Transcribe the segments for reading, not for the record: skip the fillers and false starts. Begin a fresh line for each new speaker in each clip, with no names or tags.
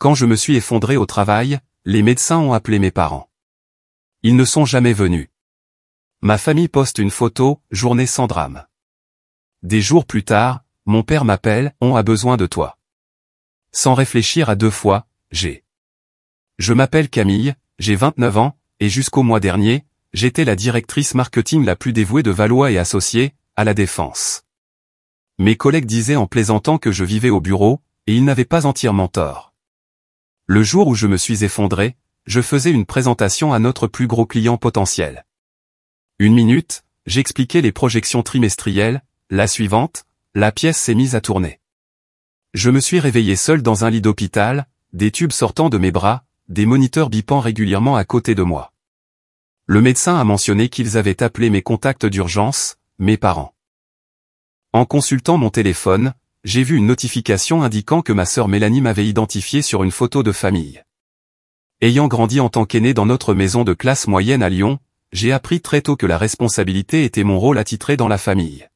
Quand je me suis effondré au travail, les médecins ont appelé mes parents. Ils ne sont jamais venus. Ma famille poste une photo, journée sans drame. Des jours plus tard, mon père m'appelle, on a besoin de toi. Sans réfléchir à deux fois, Je m'appelle Camille, j'ai 29 ans, et jusqu'au mois dernier, j'étais la directrice marketing la plus dévouée de Valois et Associés, à la Défense. Mes collègues disaient en plaisantant que je vivais au bureau, et ils n'avaient pas entièrement tort. Le jour où je me suis effondré, je faisais une présentation à notre plus gros client potentiel. 1 minute, j'expliquais les projections trimestrielles, la suivante, la pièce s'est mise à tourner. Je me suis réveillé seul dans un lit d'hôpital, des tubes sortant de mes bras, des moniteurs bipant régulièrement à côté de moi. Le médecin a mentionné qu'ils avaient appelé mes contacts d'urgence, mes parents. En consultant mon téléphone, j'ai vu une notification indiquant que ma sœur Mélanie m'avait identifié sur une photo de famille. Ayant grandi en tant qu'aîné dans notre maison de classe moyenne à Lyon, j'ai appris très tôt que la responsabilité était mon rôle attitré dans la famille.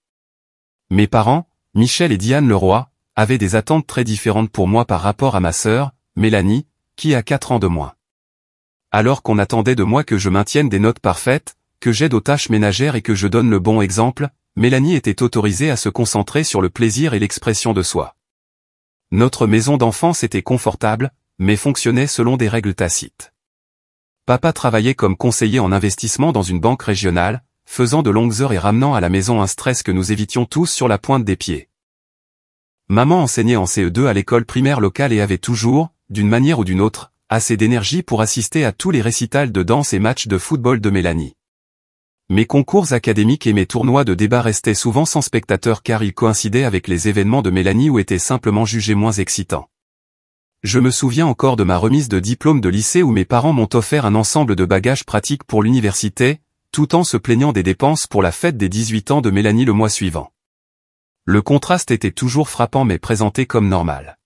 Mes parents, Michel et Diane Leroy, avaient des attentes très différentes pour moi par rapport à ma sœur, Mélanie, qui a 4 ans de moins. Alors qu'on attendait de moi que je maintienne des notes parfaites, que j'aide aux tâches ménagères et que je donne le bon exemple, Mélanie était autorisée à se concentrer sur le plaisir et l'expression de soi. Notre maison d'enfance était confortable, mais fonctionnait selon des règles tacites. Papa travaillait comme conseiller en investissement dans une banque régionale, faisant de longues heures et ramenant à la maison un stress que nous évitions tous sur la pointe des pieds. Maman enseignait en CE2 à l'école primaire locale et avait toujours, d'une manière ou d'une autre, assez d'énergie pour assister à tous les récitals de danse et matchs de football de Mélanie. Mes concours académiques et mes tournois de débat restaient souvent sans spectateurs car ils coïncidaient avec les événements de Mélanie ou étaient simplement jugés moins excitants. Je me souviens encore de ma remise de diplôme de lycée où mes parents m'ont offert un ensemble de bagages pratiques pour l'université, tout en se plaignant des dépenses pour la fête des 18 ans de Mélanie le mois suivant. Le contraste était toujours frappant mais présenté comme normal.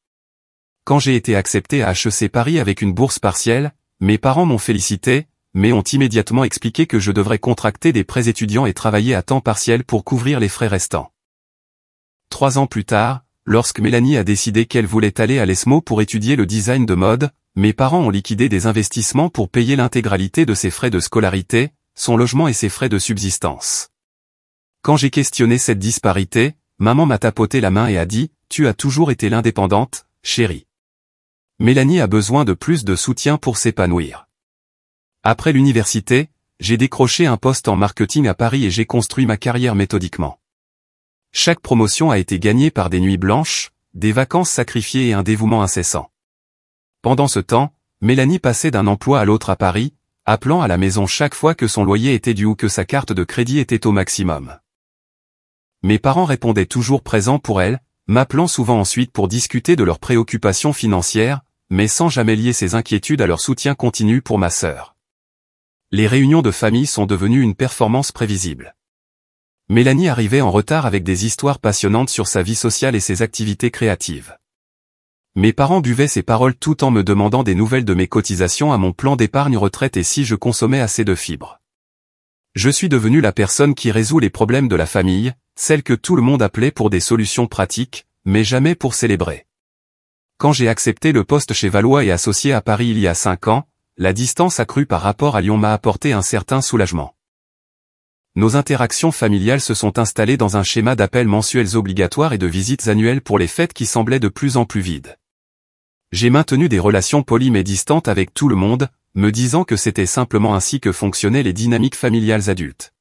Quand j'ai été accepté à HEC Paris avec une bourse partielle, mes parents m'ont félicité, mais ont immédiatement expliqué que je devrais contracter des prêts étudiants et travailler à temps partiel pour couvrir les frais restants. 3 ans plus tard, lorsque Mélanie a décidé qu'elle voulait aller à l'ESMO pour étudier le design de mode, mes parents ont liquidé des investissements pour payer l'intégralité de ses frais de scolarité, son logement et ses frais de subsistance. Quand j'ai questionné cette disparité, maman m'a tapoté la main et a dit « Tu as toujours été l'indépendante, chérie. Mélanie a besoin de plus de soutien pour s'épanouir. » Après l'université, j'ai décroché un poste en marketing à Paris et j'ai construit ma carrière méthodiquement. Chaque promotion a été gagnée par des nuits blanches, des vacances sacrifiées et un dévouement incessant. Pendant ce temps, Mélanie passait d'un emploi à l'autre à Paris, appelant à la maison chaque fois que son loyer était dû ou que sa carte de crédit était au maximum. Mes parents répondaient toujours présents pour elle, m'appelant souvent ensuite pour discuter de leurs préoccupations financières, mais sans jamais lier ces inquiétudes à leur soutien continu pour ma sœur. Les réunions de famille sont devenues une performance prévisible. Mélanie arrivait en retard avec des histoires passionnantes sur sa vie sociale et ses activités créatives. Mes parents buvaient ses paroles tout en me demandant des nouvelles de mes cotisations à mon plan d'épargne retraite et si je consommais assez de fibres. Je suis devenu la personne qui résout les problèmes de la famille, celle que tout le monde appelait pour des solutions pratiques, mais jamais pour célébrer. Quand j'ai accepté le poste chez Valois et Associés à Paris il y a 5 ans, la distance accrue par rapport à Lyon m'a apporté un certain soulagement. Nos interactions familiales se sont installées dans un schéma d'appels mensuels obligatoires et de visites annuelles pour les fêtes qui semblaient de plus en plus vides. J'ai maintenu des relations polies mais distantes avec tout le monde, me disant que c'était simplement ainsi que fonctionnaient les dynamiques familiales adultes.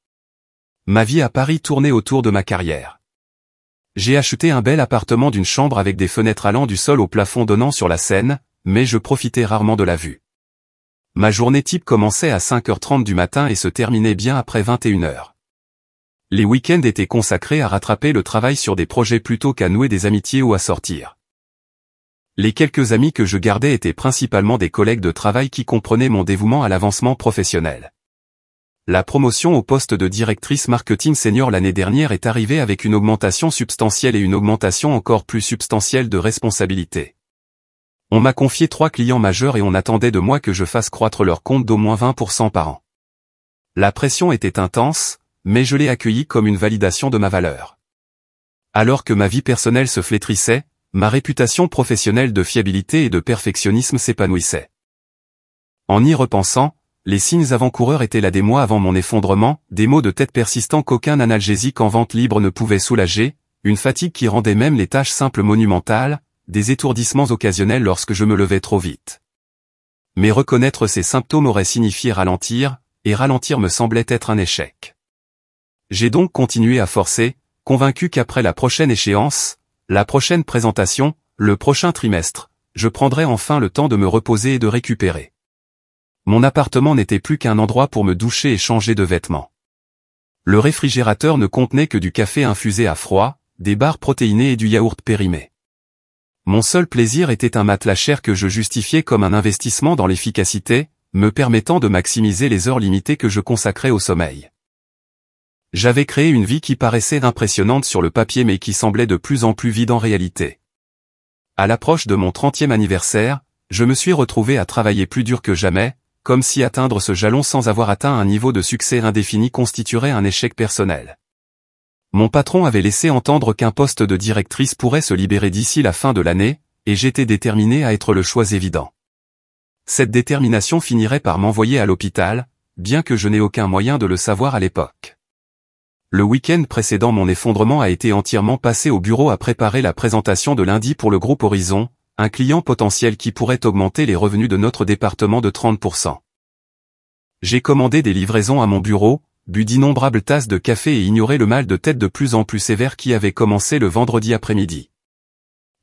Ma vie à Paris tournait autour de ma carrière. J'ai acheté un bel appartement d'une chambre avec des fenêtres allant du sol au plafond donnant sur la Seine, mais je profitais rarement de la vue. Ma journée type commençait à 5h30 du matin et se terminait bien après 21h. Les week-ends étaient consacrés à rattraper le travail sur des projets plutôt qu'à nouer des amitiés ou à sortir. Les quelques amis que je gardais étaient principalement des collègues de travail qui comprenaient mon dévouement à l'avancement professionnel. La promotion au poste de directrice marketing senior l'année dernière est arrivée avec une augmentation substantielle et une augmentation encore plus substantielle de responsabilité. On m'a confié 3 clients majeurs et on attendait de moi que je fasse croître leur compte d'au moins 20% par an. La pression était intense, mais je l'ai accueillie comme une validation de ma valeur. Alors que ma vie personnelle se flétrissait, ma réputation professionnelle de fiabilité et de perfectionnisme s'épanouissait. En y repensant, les signes avant-coureurs étaient là des mois avant mon effondrement, des maux de tête persistants qu'aucun analgésique en vente libre ne pouvait soulager, une fatigue qui rendait même les tâches simples monumentales, des étourdissements occasionnels lorsque je me levais trop vite. Mais reconnaître ces symptômes aurait signifié ralentir, et ralentir me semblait être un échec. J'ai donc continué à forcer, convaincu qu'après la prochaine échéance, la prochaine présentation, le prochain trimestre, je prendrais enfin le temps de me reposer et de récupérer. Mon appartement n'était plus qu'un endroit pour me doucher et changer de vêtements. Le réfrigérateur ne contenait que du café infusé à froid, des barres protéinées et du yaourt périmé. Mon seul plaisir était un matelas cher que je justifiais comme un investissement dans l'efficacité, me permettant de maximiser les heures limitées que je consacrais au sommeil. J'avais créé une vie qui paraissait impressionnante sur le papier mais qui semblait de plus en plus vide en réalité. À l'approche de mon 30e anniversaire, je me suis retrouvé à travailler plus dur que jamais, comme si atteindre ce jalon sans avoir atteint un niveau de succès indéfini constituerait un échec personnel. Mon patron avait laissé entendre qu'un poste de directrice pourrait se libérer d'ici la fin de l'année, et j'étais déterminé à être le choix évident. Cette détermination finirait par m'envoyer à l'hôpital, bien que je n'ai aucun moyen de le savoir à l'époque. Le week-end précédant mon effondrement a été entièrement passé au bureau à préparer la présentation de lundi pour le groupe Horizon, un client potentiel qui pourrait augmenter les revenus de notre département de 30%. J'ai commandé des livraisons à mon bureau, bu d'innombrables tasses de café et ignoré le mal de tête de plus en plus sévère qui avait commencé le vendredi après-midi.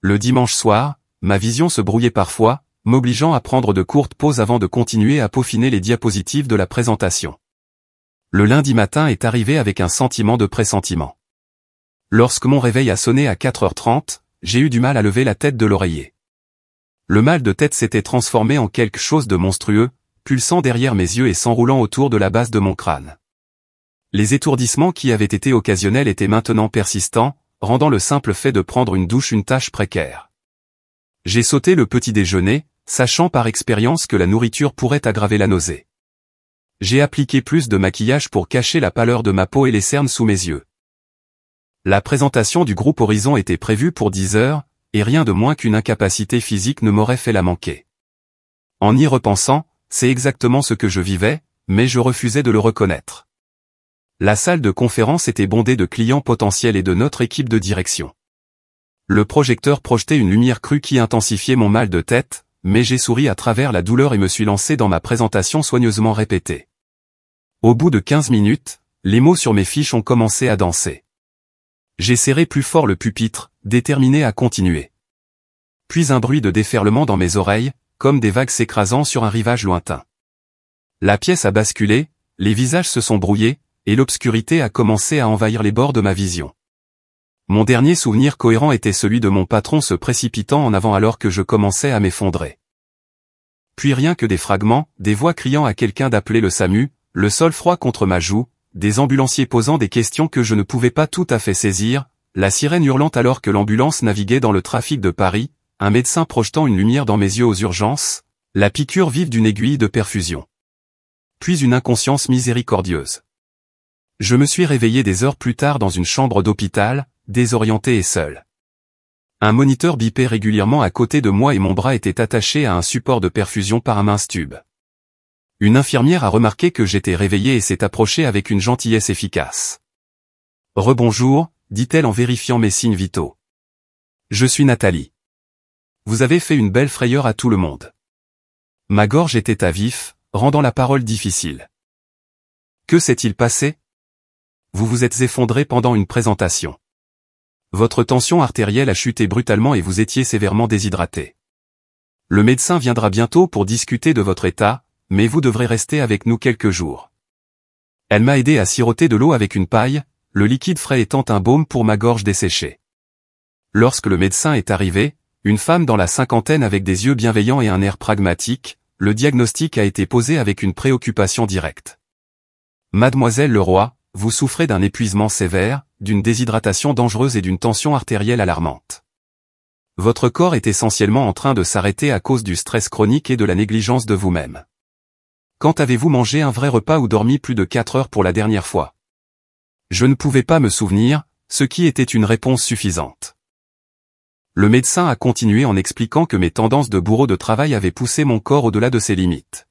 Le dimanche soir, ma vision se brouillait parfois, m'obligeant à prendre de courtes pauses avant de continuer à peaufiner les diapositives de la présentation. Le lundi matin est arrivé avec un sentiment de pressentiment. Lorsque mon réveil a sonné à 4h30, j'ai eu du mal à lever la tête de l'oreiller. Le mal de tête s'était transformé en quelque chose de monstrueux, pulsant derrière mes yeux et s'enroulant autour de la base de mon crâne. Les étourdissements qui avaient été occasionnels étaient maintenant persistants, rendant le simple fait de prendre une douche une tâche précaire. J'ai sauté le petit déjeuner, sachant par expérience que la nourriture pourrait aggraver la nausée. J'ai appliqué plus de maquillage pour cacher la pâleur de ma peau et les cernes sous mes yeux. La présentation du groupe Horizon était prévue pour 10 heures, et rien de moins qu'une incapacité physique ne m'aurait fait la manquer. En y repensant, c'est exactement ce que je vivais, mais je refusais de le reconnaître. La salle de conférence était bondée de clients potentiels et de notre équipe de direction. Le projecteur projetait une lumière crue qui intensifiait mon mal de tête, mais j'ai souri à travers la douleur et me suis lancé dans ma présentation soigneusement répétée. Au bout de 15 minutes, les mots sur mes fiches ont commencé à danser. J'ai serré plus fort le pupitre, déterminé à continuer. Puis un bruit de déferlement dans mes oreilles, comme des vagues s'écrasant sur un rivage lointain. La pièce a basculé, les visages se sont brouillés, et l'obscurité a commencé à envahir les bords de ma vision. Mon dernier souvenir cohérent était celui de mon patron se précipitant en avant alors que je commençais à m'effondrer. Puis rien que des fragments, des voix criant à quelqu'un d'appeler le SAMU, le sol froid contre ma joue, des ambulanciers posant des questions que je ne pouvais pas tout à fait saisir, la sirène hurlant alors que l'ambulance naviguait dans le trafic de Paris, un médecin projetant une lumière dans mes yeux aux urgences, la piqûre vive d'une aiguille de perfusion. Puis une inconscience miséricordieuse. Je me suis réveillé des heures plus tard dans une chambre d'hôpital, désorienté et seul. Un moniteur bipait régulièrement à côté de moi et mon bras était attaché à un support de perfusion par un mince tube. Une infirmière a remarqué que j'étais réveillé et s'est approchée avec une gentillesse efficace. « Rebonjour », dit-elle en vérifiant mes signes vitaux. « Je suis Nathalie. Vous avez fait une belle frayeur à tout le monde. » Ma gorge était à vif, rendant la parole difficile. « Que s'est-il passé ? Vous vous êtes effondré pendant une présentation. Votre tension artérielle a chuté brutalement et vous étiez sévèrement déshydraté. Le médecin viendra bientôt pour discuter de votre état, mais vous devrez rester avec nous quelques jours. » Elle m'a aidé à siroter de l'eau avec une paille, le liquide frais étant un baume pour ma gorge desséchée. Lorsque le médecin est arrivé, une femme dans la cinquantaine avec des yeux bienveillants et un air pragmatique, le diagnostic a été posé avec une préoccupation directe. « Mademoiselle Leroy, vous souffrez d'un épuisement sévère, d'une déshydratation dangereuse et d'une tension artérielle alarmante. Votre corps est essentiellement en train de s'arrêter à cause du stress chronique et de la négligence de vous-même. Quand avez-vous mangé un vrai repas ou dormi plus de 4 heures pour la dernière fois ? » Je ne pouvais pas me souvenir, ce qui était une réponse suffisante. Le médecin a continué en expliquant que mes tendances de bourreau de travail avaient poussé mon corps au-delà de ses limites.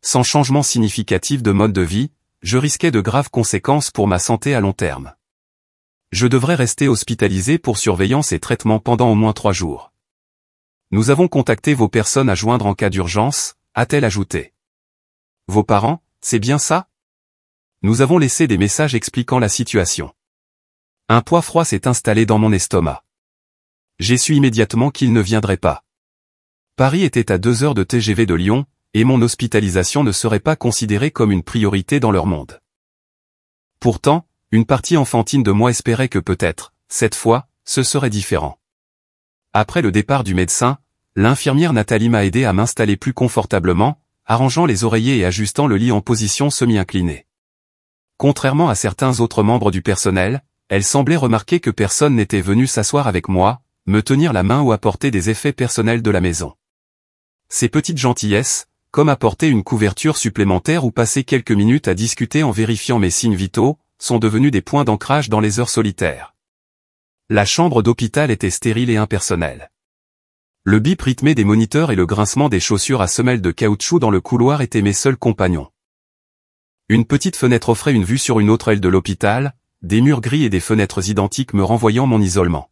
Sans changement significatif de mode de vie, je risquais de graves conséquences pour ma santé à long terme. Je devrais rester hospitalisé pour surveillance et traitement pendant au moins 3 jours. Nous avons contacté vos personnes à joindre en cas d'urgence, a-t-elle ajouté. Vos parents, c'est bien ça? Nous avons laissé des messages expliquant la situation. Un poids froid s'est installé dans mon estomac. J'ai su immédiatement qu'il ne viendrait pas. Paris était à 2 heures de TGV de Lyon, et mon hospitalisation ne serait pas considérée comme une priorité dans leur monde. Pourtant, une partie enfantine de moi espérait que peut-être, cette fois, ce serait différent. Après le départ du médecin, l'infirmière Nathalie m'a aidé à m'installer plus confortablement, arrangeant les oreillers et ajustant le lit en position semi-inclinée. Contrairement à certains autres membres du personnel, elle semblait remarquer que personne n'était venu s'asseoir avec moi, me tenir la main ou apporter des effets personnels de la maison. Ces petites gentillesses, comme apporter une couverture supplémentaire ou passer quelques minutes à discuter en vérifiant mes signes vitaux, sont devenus des points d'ancrage dans les heures solitaires. La chambre d'hôpital était stérile et impersonnelle. Le bip rythmé des moniteurs et le grincement des chaussures à semelles de caoutchouc dans le couloir étaient mes seuls compagnons. Une petite fenêtre offrait une vue sur une autre aile de l'hôpital, des murs gris et des fenêtres identiques me renvoyant mon isolement.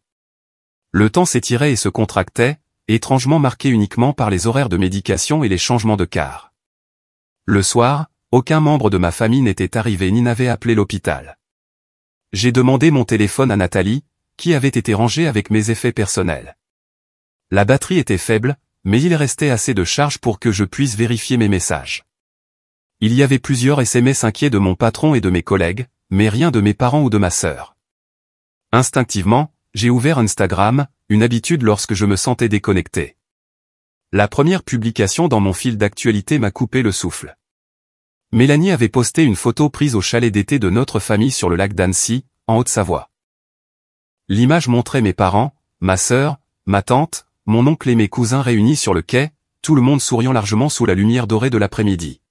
Le temps s'étirait et se contractait, étrangement marqué uniquement par les horaires de médication et les changements de quart. Le soir, aucun membre de ma famille n'était arrivé ni n'avait appelé l'hôpital. J'ai demandé mon téléphone à Nathalie, qui avait été rangé avec mes effets personnels. La batterie était faible, mais il restait assez de charge pour que je puisse vérifier mes messages. Il y avait plusieurs SMS inquiets de mon patron et de mes collègues, mais rien de mes parents ou de ma sœur. Instinctivement, j'ai ouvert Instagram, une habitude lorsque je me sentais déconnecté. La première publication dans mon fil d'actualité m'a coupé le souffle. Mélanie avait posté une photo prise au chalet d'été de notre famille sur le lac d'Annecy, en Haute-Savoie. L'image montrait mes parents, ma sœur, ma tante, mon oncle et mes cousins réunis sur le quai, tout le monde souriant largement sous la lumière dorée de l'après-midi.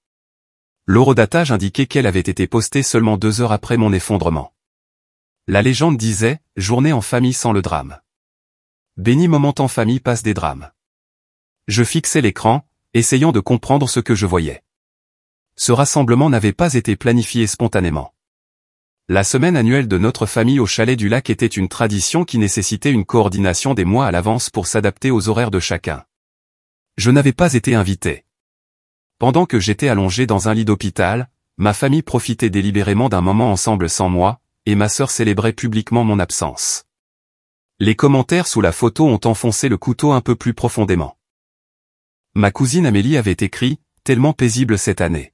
L'horodatage indiquait qu'elle avait été postée seulement 2 heures après mon effondrement. La légende disait « Journée en famille sans le drame ». Béni moment en famille passe des drames. Je fixais l'écran, essayant de comprendre ce que je voyais. Ce rassemblement n'avait pas été planifié spontanément. La semaine annuelle de notre famille au chalet du lac était une tradition qui nécessitait une coordination des mois à l'avance pour s'adapter aux horaires de chacun. Je n'avais pas été invité. Pendant que j'étais allongé dans un lit d'hôpital, ma famille profitait délibérément d'un moment ensemble sans moi, et ma sœur célébrait publiquement mon absence. Les commentaires sous la photo ont enfoncé le couteau un peu plus profondément. Ma cousine Amélie avait écrit « Tellement paisible cette année ».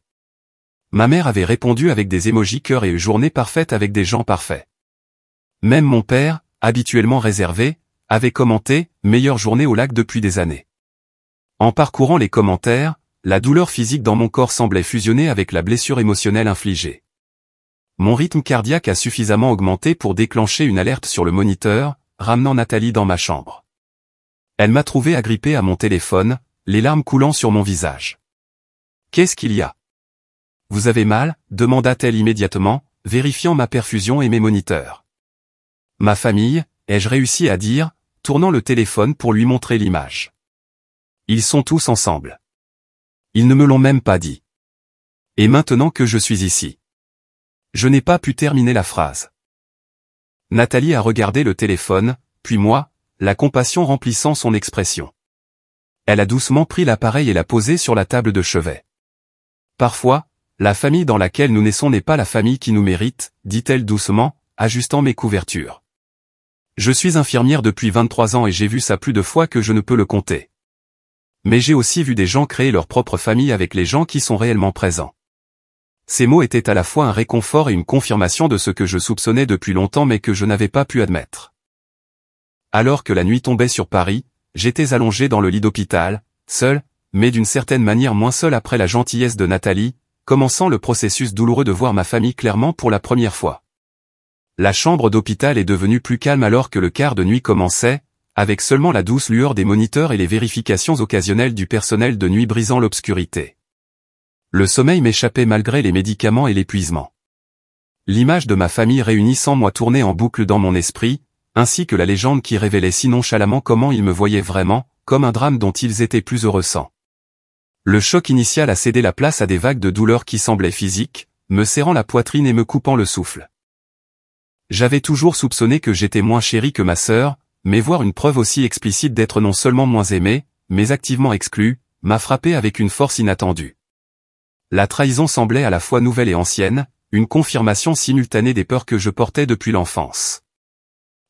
Ma mère avait répondu avec des émojis cœur et une journée parfaite avec des gens parfaits. Même mon père, habituellement réservé, avait commenté « Meilleure journée au lac depuis des années ». En parcourant les commentaires, la douleur physique dans mon corps semblait fusionner avec la blessure émotionnelle infligée. Mon rythme cardiaque a suffisamment augmenté pour déclencher une alerte sur le moniteur, ramenant Nathalie dans ma chambre. Elle m'a trouvé agrippé à mon téléphone, les larmes coulant sur mon visage. « Qu'est-ce qu'il y a ? Vous avez mal ?» demanda-t-elle immédiatement, vérifiant ma perfusion et mes moniteurs. « Ma famille » ai-je réussi à dire, tournant le téléphone pour lui montrer l'image. « Ils sont tous ensemble. Ils ne me l'ont même pas dit. Et maintenant que je suis ici. » Je n'ai pas pu terminer la phrase. Nathalie a regardé le téléphone, puis moi, la compassion remplissant son expression. Elle a doucement pris l'appareil et l'a posé sur la table de chevet. Parfois, la famille dans laquelle nous naissons n'est pas la famille qui nous mérite, dit-elle doucement, ajustant mes couvertures. Je suis infirmière depuis 23 ans et j'ai vu ça plus de fois que je ne peux le compter. Mais j'ai aussi vu des gens créer leur propre famille avec les gens qui sont réellement présents. Ces mots étaient à la fois un réconfort et une confirmation de ce que je soupçonnais depuis longtemps mais que je n'avais pas pu admettre. Alors que la nuit tombait sur Paris, j'étais allongé dans le lit d'hôpital, seul, mais d'une certaine manière moins seul après la gentillesse de Nathalie, commençant le processus douloureux de voir ma famille clairement pour la première fois. La chambre d'hôpital est devenue plus calme alors que le quart de nuit commençait, avec seulement la douce lueur des moniteurs et les vérifications occasionnelles du personnel de nuit brisant l'obscurité. Le sommeil m'échappait malgré les médicaments et l'épuisement. L'image de ma famille réunie sans moi tournait en boucle dans mon esprit, ainsi que la légende qui révélait si nonchalamment comment ils me voyaient vraiment, comme un drame dont ils étaient plus heureux sans. Le choc initial a cédé la place à des vagues de douleur qui semblaient physiques, me serrant la poitrine et me coupant le souffle. J'avais toujours soupçonné que j'étais moins chéri que ma sœur, mais voir une preuve aussi explicite d'être non seulement moins aimé, mais activement exclu, m'a frappé avec une force inattendue. La trahison semblait à la fois nouvelle et ancienne, une confirmation simultanée des peurs que je portais depuis l'enfance.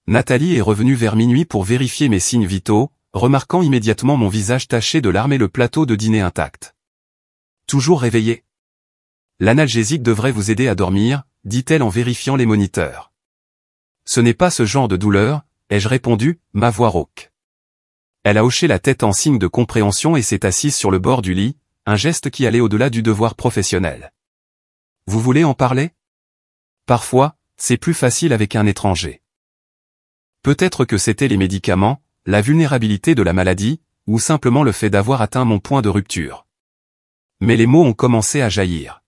Nathalie est revenue vers minuit pour vérifier mes signes vitaux, remarquant immédiatement mon visage taché de larmes et le plateau de dîner intact. Toujours réveillé. L'analgésique devrait vous aider à dormir, dit-elle en vérifiant les moniteurs. Ce n'est pas ce genre de douleur, ai-je répondu, ma voix rauque. Elle a hoché la tête en signe de compréhension et s'est assise sur le bord du lit, un geste qui allait au-delà du devoir professionnel. Vous voulez en parler? Parfois, c'est plus facile avec un étranger. Peut-être que c'était les médicaments, la vulnérabilité de la maladie, ou simplement le fait d'avoir atteint mon point de rupture. Mais les mots ont commencé à jaillir.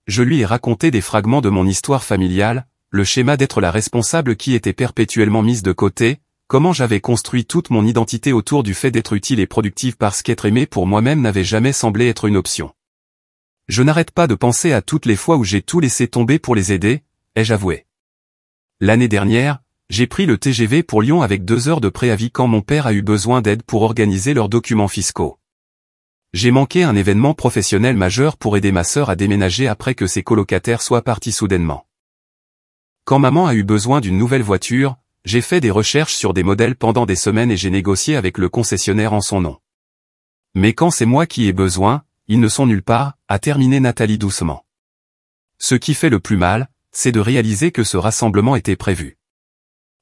Je lui ai raconté des fragments de mon histoire familiale, le schéma d'être la responsable qui était perpétuellement mise de côté, comment j'avais construit toute mon identité autour du fait d'être utile et productive parce qu'être aimé pour moi-même n'avait jamais semblé être une option. Je n'arrête pas de penser à toutes les fois où j'ai tout laissé tomber pour les aider, ai-je avoué. L'année dernière, j'ai pris le TGV pour Lyon avec 2 heures de préavis quand mon père a eu besoin d'aide pour organiser leurs documents fiscaux. J'ai manqué un événement professionnel majeur pour aider ma sœur à déménager après que ses colocataires soient partis soudainement. Quand maman a eu besoin d'une nouvelle voiture, j'ai fait des recherches sur des modèles pendant des semaines et j'ai négocié avec le concessionnaire en son nom. Mais quand c'est moi qui ai besoin, ils ne sont nulle part, a terminé Nathalie doucement. Ce qui fait le plus mal, c'est de réaliser que ce rassemblement était prévu.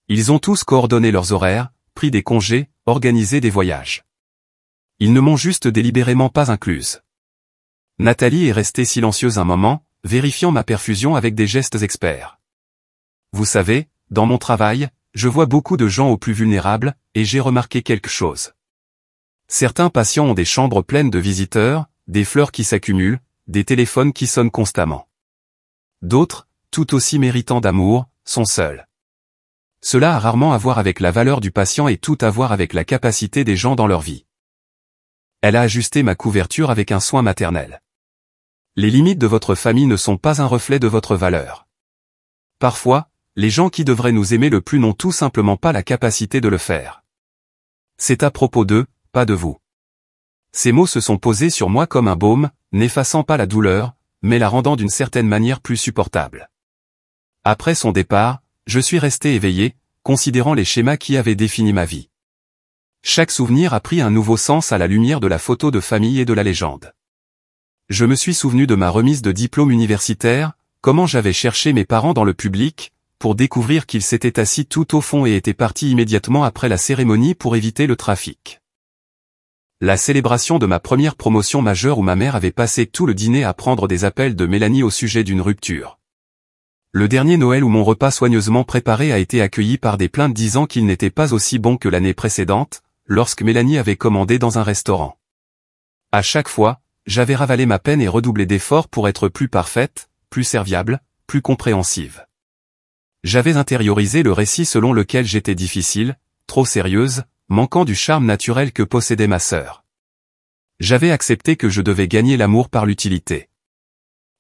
Ils ont tous coordonné leurs horaires, pris des congés, organisé des voyages. Ils ne m'ont juste délibérément pas incluse. Nathalie est restée silencieuse un moment, vérifiant ma perfusion avec des gestes experts. Vous savez, dans mon travail, je vois beaucoup de gens aux plus vulnérables, et j'ai remarqué quelque chose. Certains patients ont des chambres pleines de visiteurs, des fleurs qui s'accumulent, des téléphones qui sonnent constamment. D'autres, tout aussi méritants d'amour, sont seuls. Cela a rarement à voir avec la valeur du patient et tout à voir avec la capacité des gens dans leur vie. Elle a ajusté ma couverture avec un soin maternel. Les limites de votre famille ne sont pas un reflet de votre valeur. Parfois, les gens qui devraient nous aimer le plus n'ont tout simplement pas la capacité de le faire. C'est à propos d'eux, pas de vous. Ces mots se sont posés sur moi comme un baume, n'effaçant pas la douleur, mais la rendant d'une certaine manière plus supportable. Après son départ, je suis resté éveillé, considérant les schémas qui avaient défini ma vie. Chaque souvenir a pris un nouveau sens à la lumière de la photo de famille et de la légende. Je me suis souvenu de ma remise de diplôme universitaire, comment j'avais cherché mes parents dans le public, pour découvrir qu'ils s'étaient assis tout au fond et étaient partis immédiatement après la cérémonie pour éviter le trafic. La célébration de ma première promotion majeure où ma mère avait passé tout le dîner à prendre des appels de Mélanie au sujet d'une rupture. Le dernier Noël où mon repas soigneusement préparé a été accueilli par des plaintes disant qu'il n'était pas aussi bon que l'année précédente, lorsque Mélanie avait commandé dans un restaurant. À chaque fois, j'avais ravalé ma peine et redoublé d'efforts pour être plus parfaite, plus serviable, plus compréhensive. J'avais intériorisé le récit selon lequel j'étais difficile, trop sérieuse, manquant du charme naturel que possédait ma sœur. J'avais accepté que je devais gagner l'amour par l'utilité.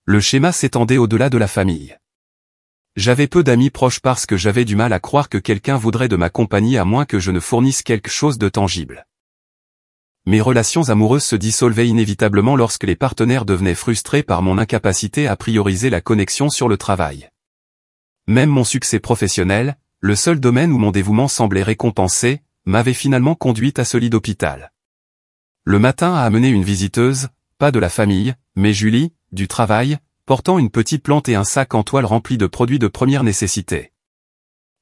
Le schéma s'étendait au-delà de la famille. J'avais peu d'amis proches parce que j'avais du mal à croire que quelqu'un voudrait de ma compagnie à moins que je ne fournisse quelque chose de tangible. Mes relations amoureuses se dissolvaient inévitablement lorsque les partenaires devenaient frustrés par mon incapacité à prioriser la connexion sur le travail. Même mon succès professionnel, le seul domaine où mon dévouement semblait récompensé, m'avait finalement conduite à ce lit d'hôpital. Le matin a amené une visiteuse, pas de la famille, mais Julie, du travail, portant une petite plante et un sac en toile rempli de produits de première nécessité.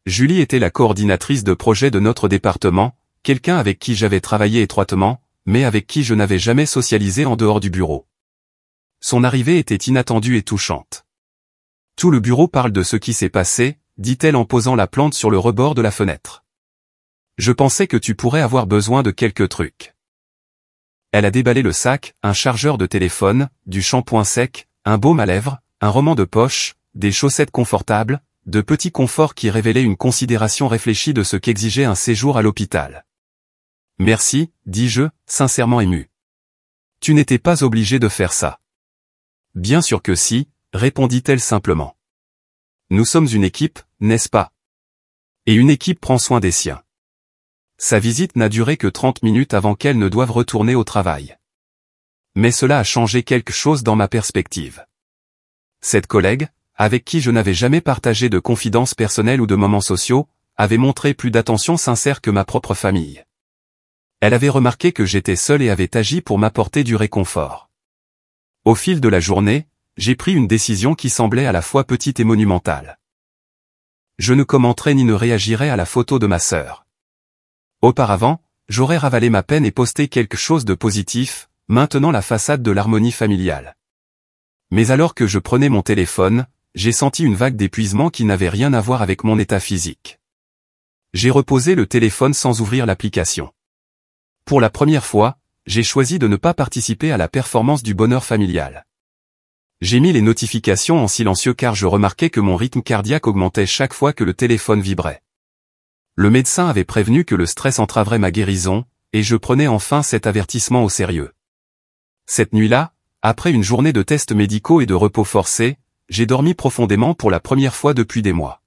Julie était la coordinatrice de projet de notre département, quelqu'un avec qui j'avais travaillé étroitement, mais avec qui je n'avais jamais socialisé en dehors du bureau. Son arrivée était inattendue et touchante. Tout le bureau parle de ce qui s'est passé, dit-elle en posant la plante sur le rebord de la fenêtre. Je pensais que tu pourrais avoir besoin de quelques trucs. Elle a déballé le sac, un chargeur de téléphone, du shampoing sec, un baume à lèvres, un roman de poche, des chaussettes confortables, de petits conforts qui révélaient une considération réfléchie de ce qu'exigeait un séjour à l'hôpital. Merci, dis-je, sincèrement ému. Tu n'étais pas obligé de faire ça. Bien sûr que si, répondit-elle simplement. Nous sommes une équipe, n'est-ce pas? Et une équipe prend soin des siens. Sa visite n'a duré que 30 minutes avant qu'elle ne doive retourner au travail. Mais cela a changé quelque chose dans ma perspective. Cette collègue, avec qui je n'avais jamais partagé de confidences personnelles ou de moments sociaux, avait montré plus d'attention sincère que ma propre famille. Elle avait remarqué que j'étais seul et avait agi pour m'apporter du réconfort. Au fil de la journée, j'ai pris une décision qui semblait à la fois petite et monumentale. Je ne commenterai ni ne réagirai à la photo de ma sœur. Auparavant, j'aurais ravalé ma peine et posté quelque chose de positif, maintenant la façade de l'harmonie familiale. Mais alors que je prenais mon téléphone, j'ai senti une vague d'épuisement qui n'avait rien à voir avec mon état physique. J'ai reposé le téléphone sans ouvrir l'application. Pour la première fois, j'ai choisi de ne pas participer à la performance du bonheur familial. J'ai mis les notifications en silencieux car je remarquais que mon rythme cardiaque augmentait chaque fois que le téléphone vibrait. Le médecin avait prévenu que le stress entraverait ma guérison, et je prenais enfin cet avertissement au sérieux. Cette nuit-là, après une journée de tests médicaux et de repos forcé, j'ai dormi profondément pour la première fois depuis des mois.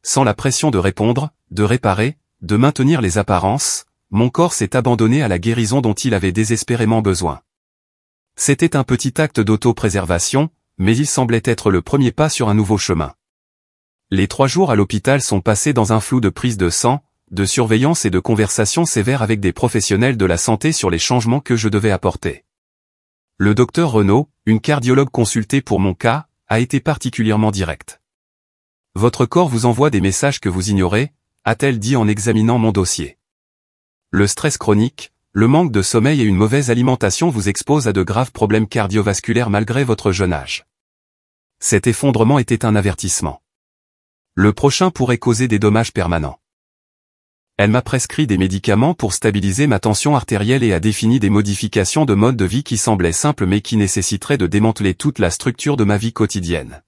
Sans la pression de répondre, de réparer, de maintenir les apparences, mon corps s'est abandonné à la guérison dont il avait désespérément besoin. C'était un petit acte d'auto-préservation, mais il semblait être le premier pas sur un nouveau chemin. Les 3 jours à l'hôpital sont passés dans un flou de prise de sang, de surveillance et de conversations sévères avec des professionnels de la santé sur les changements que je devais apporter. Le docteur Renaud, une cardiologue consultée pour mon cas, a été particulièrement directe. « Votre corps vous envoie des messages que vous ignorez », a-t-elle dit en examinant mon dossier. Le stress chronique, le manque de sommeil et une mauvaise alimentation vous exposent à de graves problèmes cardiovasculaires malgré votre jeune âge. Cet effondrement était un avertissement. Le prochain pourrait causer des dommages permanents. Elle m'a prescrit des médicaments pour stabiliser ma tension artérielle et a défini des modifications de mode de vie qui semblaient simples mais qui nécessiteraient de démanteler toute la structure de ma vie quotidienne.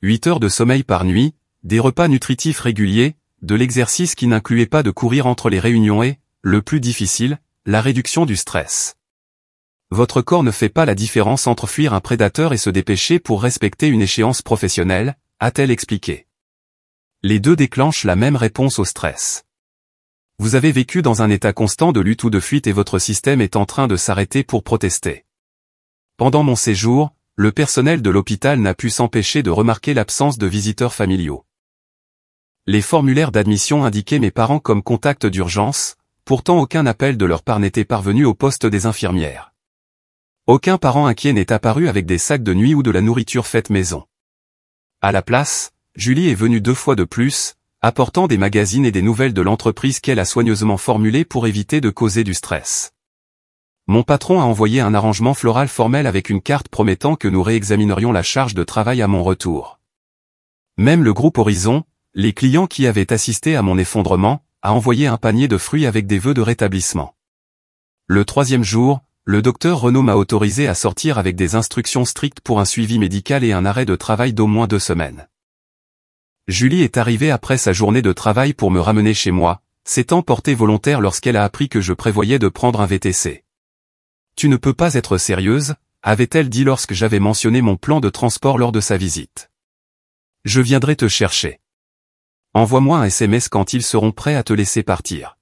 8 heures de sommeil par nuit, des repas nutritifs réguliers, de l'exercice qui n'incluait pas de courir entre les réunions et, le plus difficile, la réduction du stress. Votre corps ne fait pas la différence entre fuir un prédateur et se dépêcher pour respecter une échéance professionnelle, a-t-elle expliqué. Les deux déclenchent la même réponse au stress. Vous avez vécu dans un état constant de lutte ou de fuite et votre système est en train de s'arrêter pour protester. Pendant mon séjour, le personnel de l'hôpital n'a pu s'empêcher de remarquer l'absence de visiteurs familiaux. Les formulaires d'admission indiquaient mes parents comme contact d'urgence, pourtant aucun appel de leur part n'était parvenu au poste des infirmières. Aucun parent inquiet n'est apparu avec des sacs de nuit ou de la nourriture faite maison. À la place, Julie est venue 2 fois de plus, apportant des magazines et des nouvelles de l'entreprise qu'elle a soigneusement formulées pour éviter de causer du stress. Mon patron a envoyé un arrangement floral formel avec une carte promettant que nous réexaminerions la charge de travail à mon retour. Même le groupe Horizon, les clients qui avaient assisté à mon effondrement, a envoyé un panier de fruits avec des vœux de rétablissement. Le 3e jour, le docteur Renaud m'a autorisé à sortir avec des instructions strictes pour un suivi médical et un arrêt de travail d'au moins 2 semaines. Julie est arrivée après sa journée de travail pour me ramener chez moi, s'étant portée volontaire lorsqu'elle a appris que je prévoyais de prendre un VTC. « Tu ne peux pas être sérieuse », avait-elle dit lorsque j'avais mentionné mon plan de transport lors de sa visite. « Je viendrai te chercher. Envoie-moi un SMS quand ils seront prêts à te laisser partir. »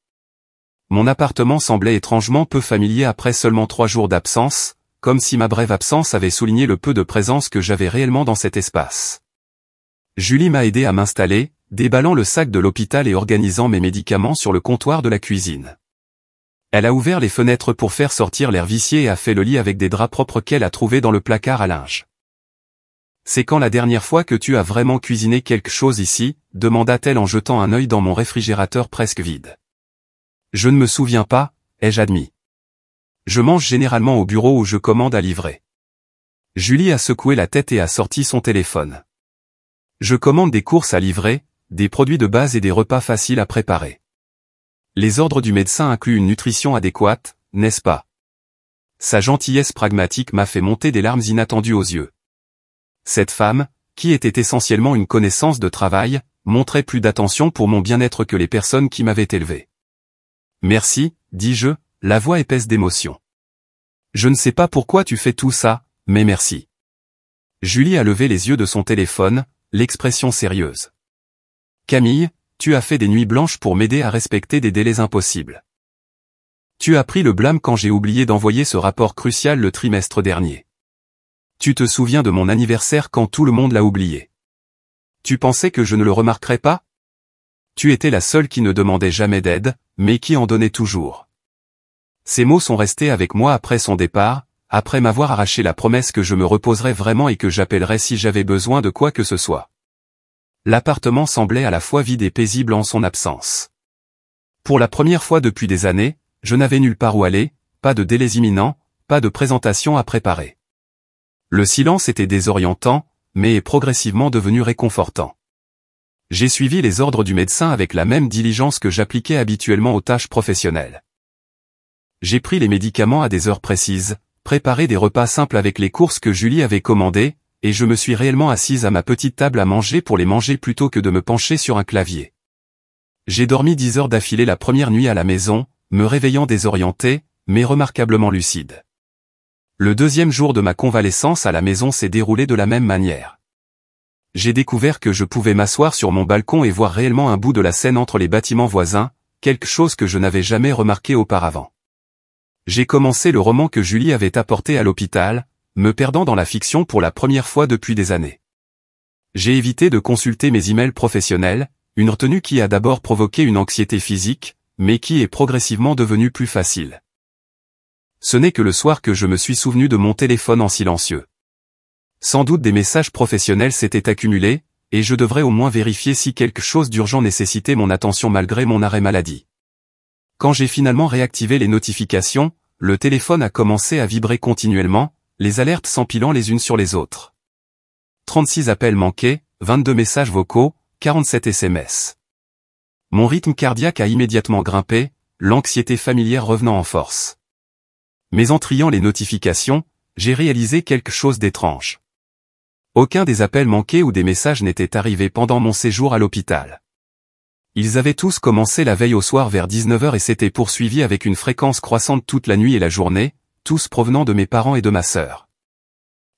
Mon appartement semblait étrangement peu familier après seulement 3 jours d'absence, comme si ma brève absence avait souligné le peu de présence que j'avais réellement dans cet espace. Julie m'a aidé à m'installer, déballant le sac de l'hôpital et organisant mes médicaments sur le comptoir de la cuisine. Elle a ouvert les fenêtres pour faire sortir l'air vicié et a fait le lit avec des draps propres qu'elle a trouvés dans le placard à linge. « C'est quand la dernière fois que tu as vraiment cuisiné quelque chose ici ?» demanda-t-elle en jetant un œil dans mon réfrigérateur presque vide. « Je ne me souviens pas, ai-je admis. Je mange généralement au bureau où je commande à livrer. » Julie a secoué la tête et a sorti son téléphone. Je commande des courses à livrer, des produits de base et des repas faciles à préparer. Les ordres du médecin incluent une nutrition adéquate, n'est-ce pas? Sa gentillesse pragmatique m'a fait monter des larmes inattendues aux yeux. Cette femme, qui était essentiellement une connaissance de travail, montrait plus d'attention pour mon bien-être que les personnes qui m'avaient élevé. Merci, dis-je, la voix épaisse d'émotion. Je ne sais pas pourquoi tu fais tout ça, mais merci. Julie a levé les yeux de son téléphone, l'expression sérieuse. Camille, tu as fait des nuits blanches pour m'aider à respecter des délais impossibles. Tu as pris le blâme quand j'ai oublié d'envoyer ce rapport crucial le trimestre dernier. Tu te souviens de mon anniversaire quand tout le monde l'a oublié. Tu pensais que je ne le remarquerais pas? Tu étais la seule qui ne demandait jamais d'aide, mais qui en donnait toujours. Ces mots sont restés avec moi après son départ, après m'avoir arraché la promesse que je me reposerais vraiment et que j'appellerais si j'avais besoin de quoi que ce soit. L'appartement semblait à la fois vide et paisible en son absence. Pour la première fois depuis des années, je n'avais nulle part où aller, pas de délais imminents, pas de présentation à préparer. Le silence était désorientant, mais est progressivement devenu réconfortant. J'ai suivi les ordres du médecin avec la même diligence que j'appliquais habituellement aux tâches professionnelles. J'ai pris les médicaments à des heures précises, préparé des repas simples avec les courses que Julie avait commandées, et je me suis réellement assise à ma petite table à manger pour les manger plutôt que de me pencher sur un clavier. J'ai dormi 10 heures d'affilée la première nuit à la maison, me réveillant désorienté, mais remarquablement lucide. Le deuxième jour de ma convalescence à la maison s'est déroulé de la même manière. J'ai découvert que je pouvais m'asseoir sur mon balcon et voir réellement un bout de la Seine entre les bâtiments voisins, quelque chose que je n'avais jamais remarqué auparavant. J'ai commencé le roman que Julie avait apporté à l'hôpital, me perdant dans la fiction pour la première fois depuis des années. J'ai évité de consulter mes emails professionnels, une retenue qui a d'abord provoqué une anxiété physique, mais qui est progressivement devenue plus facile. Ce n'est que le soir que je me suis souvenu de mon téléphone en silencieux. Sans doute des messages professionnels s'étaient accumulés, et je devrais au moins vérifier si quelque chose d'urgent nécessitait mon attention malgré mon arrêt maladie. Quand j'ai finalement réactivé les notifications, le téléphone a commencé à vibrer continuellement, les alertes s'empilant les unes sur les autres. 36 appels manqués, 22 messages vocaux, 47 SMS. Mon rythme cardiaque a immédiatement grimpé, l'anxiété familière revenant en force. Mais en triant les notifications, j'ai réalisé quelque chose d'étrange. Aucun des appels manqués ou des messages n'était arrivé pendant mon séjour à l'hôpital. Ils avaient tous commencé la veille au soir vers 19 h et s'étaient poursuivis avec une fréquence croissante toute la nuit et la journée, tous provenant de mes parents et de ma sœur.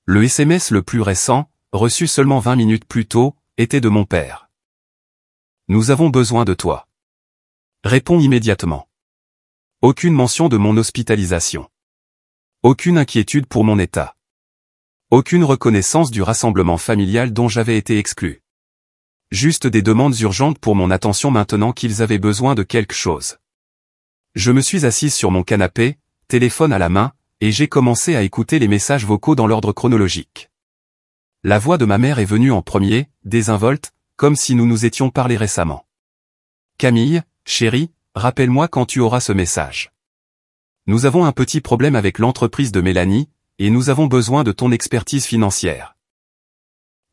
Le SMS le plus récent, reçu seulement 20 minutes plus tôt, était de mon père. Nous avons besoin de toi. Réponds immédiatement. Aucune mention de mon hospitalisation. Aucune inquiétude pour mon état. Aucune reconnaissance du rassemblement familial dont j'avais été exclu. Juste des demandes urgentes pour mon attention maintenant qu'ils avaient besoin de quelque chose. Je me suis assise sur mon canapé, téléphone à la main, et j'ai commencé à écouter les messages vocaux dans l'ordre chronologique. La voix de ma mère est venue en premier, désinvolte, comme si nous nous étions parlé récemment. Camille, chérie, rappelle-moi quand tu auras ce message. Nous avons un petit problème avec l'entreprise de Mélanie, et nous avons besoin de ton expertise financière.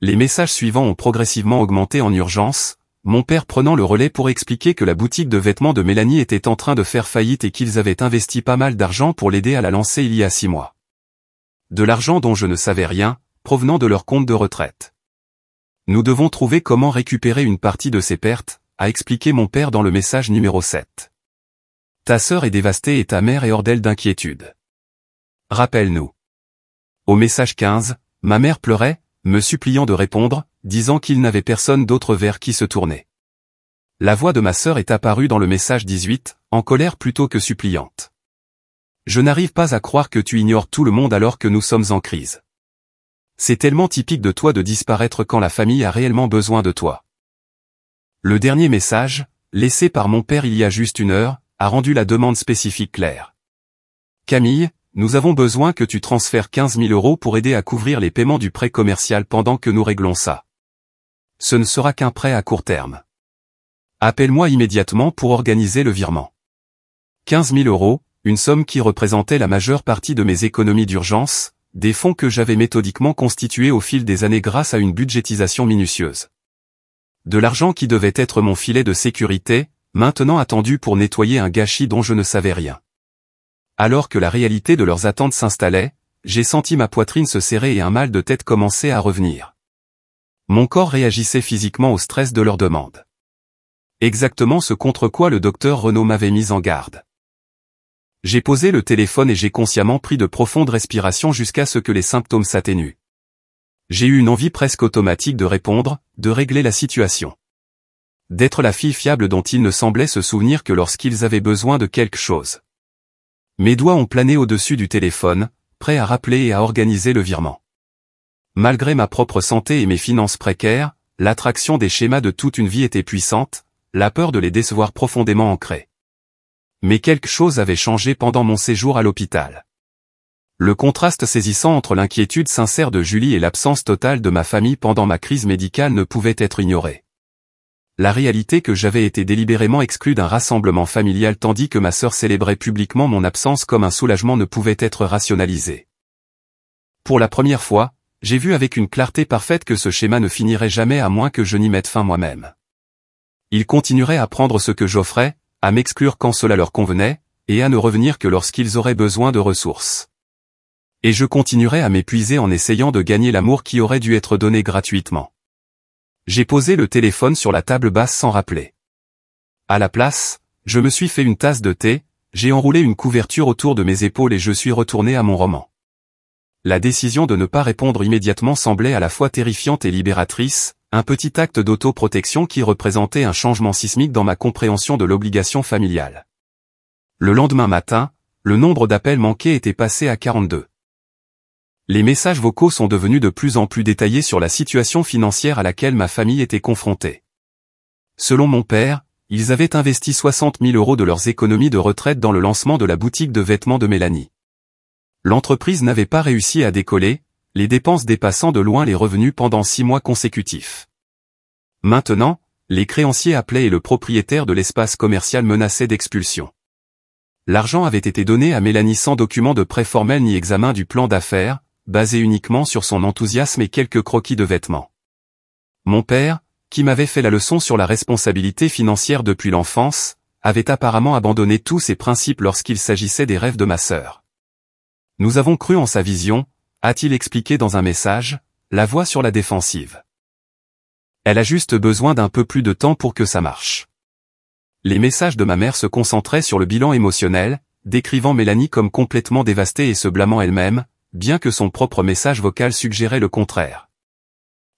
Les messages suivants ont progressivement augmenté en urgence, mon père prenant le relais pour expliquer que la boutique de vêtements de Mélanie était en train de faire faillite et qu'ils avaient investi pas mal d'argent pour l'aider à la lancer il y a 6 mois. De l'argent dont je ne savais rien, provenant de leur compte de retraite. Nous devons trouver comment récupérer une partie de ces pertes, a expliqué mon père dans le message numéro 7. Ta sœur est dévastée et ta mère est hors d'elle d'inquiétude. Rappelle-nous. Au message 15, ma mère pleurait, me suppliant de répondre, disant qu'il n'avait personne d'autre vers qui se tourner. La voix de ma sœur est apparue dans le message 18, en colère plutôt que suppliante. Je n'arrive pas à croire que tu ignores tout le monde alors que nous sommes en crise. C'est tellement typique de toi de disparaître quand la famille a réellement besoin de toi. Le dernier message, laissé par mon père il y a juste 1 heure, a rendu la demande spécifique claire. Camille, nous avons besoin que tu transfères 15 000 € pour aider à couvrir les paiements du prêt commercial pendant que nous réglons ça. Ce ne sera qu'un prêt à court terme. Appelle-moi immédiatement pour organiser le virement. 15 000 €, une somme qui représentait la majeure partie de mes économies d'urgence, des fonds que j'avais méthodiquement constitués au fil des années grâce à une budgétisation minutieuse. De l'argent qui devait être mon filet de sécurité, maintenant attendu pour nettoyer un gâchis dont je ne savais rien. Alors que la réalité de leurs attentes s'installait, j'ai senti ma poitrine se serrer et un mal de tête commencer à revenir. Mon corps réagissait physiquement au stress de leur demande. Exactement ce contre quoi le docteur Renaud m'avait mis en garde. J'ai posé le téléphone et j'ai consciemment pris de profondes respirations jusqu'à ce que les symptômes s'atténuent. J'ai eu une envie presque automatique de répondre, de régler la situation. D'être la fille fiable dont ils ne semblaient se souvenir que lorsqu'ils avaient besoin de quelque chose. Mes doigts ont plané au-dessus du téléphone, prêts à rappeler et à organiser le virement. Malgré ma propre santé et mes finances précaires, l'attraction des schémas de toute une vie était puissante, la peur de les décevoir profondément ancrée. Mais quelque chose avait changé pendant mon séjour à l'hôpital. Le contraste saisissant entre l'inquiétude sincère de Julie et l'absence totale de ma famille pendant ma crise médicale ne pouvait être ignoré. La réalité que j'avais été délibérément exclu d'un rassemblement familial tandis que ma sœur célébrait publiquement mon absence comme un soulagement ne pouvait être rationalisée. Pour la première fois, j'ai vu avec une clarté parfaite que ce schéma ne finirait jamais à moins que je n'y mette fin moi-même. Ils continueraient à prendre ce que j'offrais, à m'exclure quand cela leur convenait, et à ne revenir que lorsqu'ils auraient besoin de ressources. Et je continuerai à m'épuiser en essayant de gagner l'amour qui aurait dû être donné gratuitement. J'ai posé le téléphone sur la table basse sans rappeler. À la place, je me suis fait une tasse de thé, j'ai enroulé une couverture autour de mes épaules et je suis retourné à mon roman. La décision de ne pas répondre immédiatement semblait à la fois terrifiante et libératrice, un petit acte d'autoprotection qui représentait un changement sismique dans ma compréhension de l'obligation familiale. Le lendemain matin, le nombre d'appels manqués était passé à 42. Les messages vocaux sont devenus de plus en plus détaillés sur la situation financière à laquelle ma famille était confrontée. Selon mon père, ils avaient investi 60 000 € de leurs économies de retraite dans le lancement de la boutique de vêtements de Mélanie. L'entreprise n'avait pas réussi à décoller, les dépenses dépassant de loin les revenus pendant 6 mois consécutifs. Maintenant, les créanciers appelaient et le propriétaire de l'espace commercial menaçait d'expulsion. L'argent avait été donné à Mélanie sans document de prêt formel ni examen du plan d'affaires, basé uniquement sur son enthousiasme et quelques croquis de vêtements. Mon père, qui m'avait fait la leçon sur la responsabilité financière depuis l'enfance, avait apparemment abandonné tous ses principes lorsqu'il s'agissait des rêves de ma sœur. Nous avons cru en sa vision, a-t-il expliqué dans un message, la voix sur la défensive. Elle a juste besoin d'un peu plus de temps pour que ça marche. Les messages de ma mère se concentraient sur le bilan émotionnel, décrivant Mélanie comme complètement dévastée et se blâmant elle-même, bien que son propre message vocal suggérait le contraire.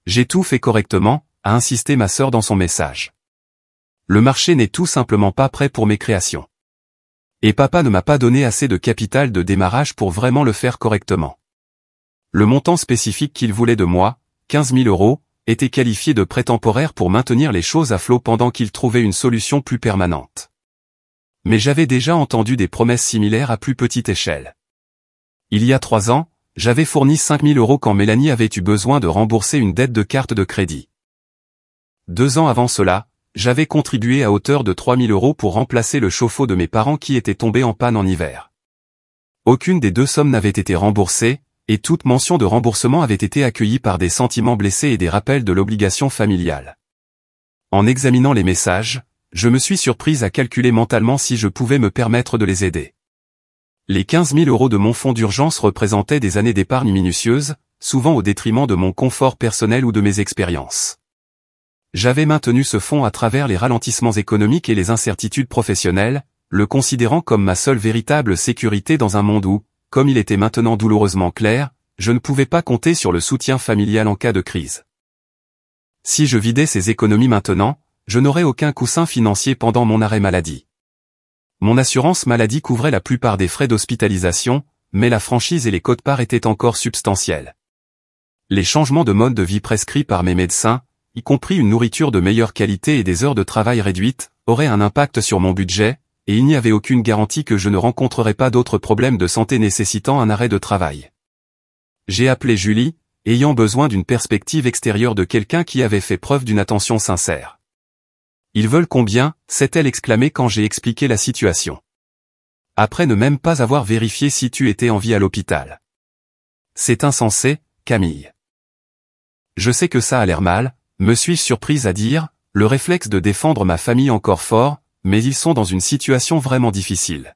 J'ai tout fait correctement, a insisté ma sœur dans son message. Le marché n'est tout simplement pas prêt pour mes créations. Et papa ne m'a pas donné assez de capital de démarrage pour vraiment le faire correctement. Le montant spécifique qu'il voulait de moi, 15 000 €, était qualifié de prêt temporaire pour maintenir les choses à flot pendant qu'il trouvait une solution plus permanente. Mais j'avais déjà entendu des promesses similaires à plus petite échelle. Il y a 3 ans, j'avais fourni 5 000 € quand Mélanie avait eu besoin de rembourser une dette de carte de crédit. 2 ans avant cela, j'avais contribué à hauteur de 3 000 € pour remplacer le chauffe-eau de mes parents qui était tombé en panne en hiver. Aucune des deux sommes n'avait été remboursée, et toute mention de remboursement avait été accueillie par des sentiments blessés et des rappels de l'obligation familiale. En examinant les messages, je me suis surprise à calculer mentalement si je pouvais me permettre de les aider. Les 15 000 € de mon fonds d'urgence représentaient des années d'épargne minutieuse, souvent au détriment de mon confort personnel ou de mes expériences. J'avais maintenu ce fonds à travers les ralentissements économiques et les incertitudes professionnelles, le considérant comme ma seule véritable sécurité dans un monde où, comme il était maintenant douloureusement clair, je ne pouvais pas compter sur le soutien familial en cas de crise. Si je vidais ces économies maintenant, je n'aurais aucun coussin financier pendant mon arrêt maladie. Mon assurance maladie couvrait la plupart des frais d'hospitalisation, mais la franchise et les quotes-parts étaient encore substantielles. Les changements de mode de vie prescrits par mes médecins, y compris une nourriture de meilleure qualité et des heures de travail réduites, auraient un impact sur mon budget, et il n'y avait aucune garantie que je ne rencontrerais pas d'autres problèmes de santé nécessitant un arrêt de travail. J'ai appelé Julie, ayant besoin d'une perspective extérieure de quelqu'un qui avait fait preuve d'une attention sincère. Ils veulent combien, s'est-elle exclamé quand j'ai expliqué la situation. Après ne même pas avoir vérifié si tu étais en vie à l'hôpital. C'est insensé, Camille. Je sais que ça a l'air mal, me suis-je surprise à dire, le réflexe de défendre ma famille encore fort, mais ils sont dans une situation vraiment difficile.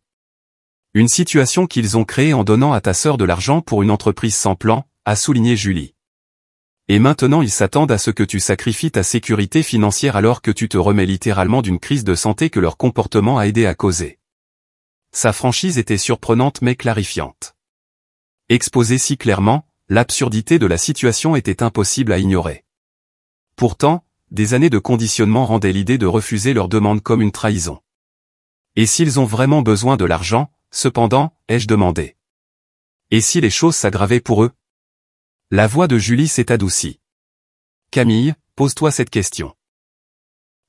Une situation qu'ils ont créée en donnant à ta sœur de l'argent pour une entreprise sans plan, a souligné Julie. Et maintenant ils s'attendent à ce que tu sacrifies ta sécurité financière alors que tu te remets littéralement d'une crise de santé que leur comportement a aidé à causer. Sa franchise était surprenante mais clarifiante. Exposée si clairement, l'absurdité de la situation était impossible à ignorer. Pourtant, des années de conditionnement rendaient l'idée de refuser leur demande comme une trahison. Et s'ils ont vraiment besoin de l'argent, cependant, ai-je demandé. Et si les choses s'aggravaient pour eux? La voix de Julie s'est adoucie. Camille, pose-toi cette question.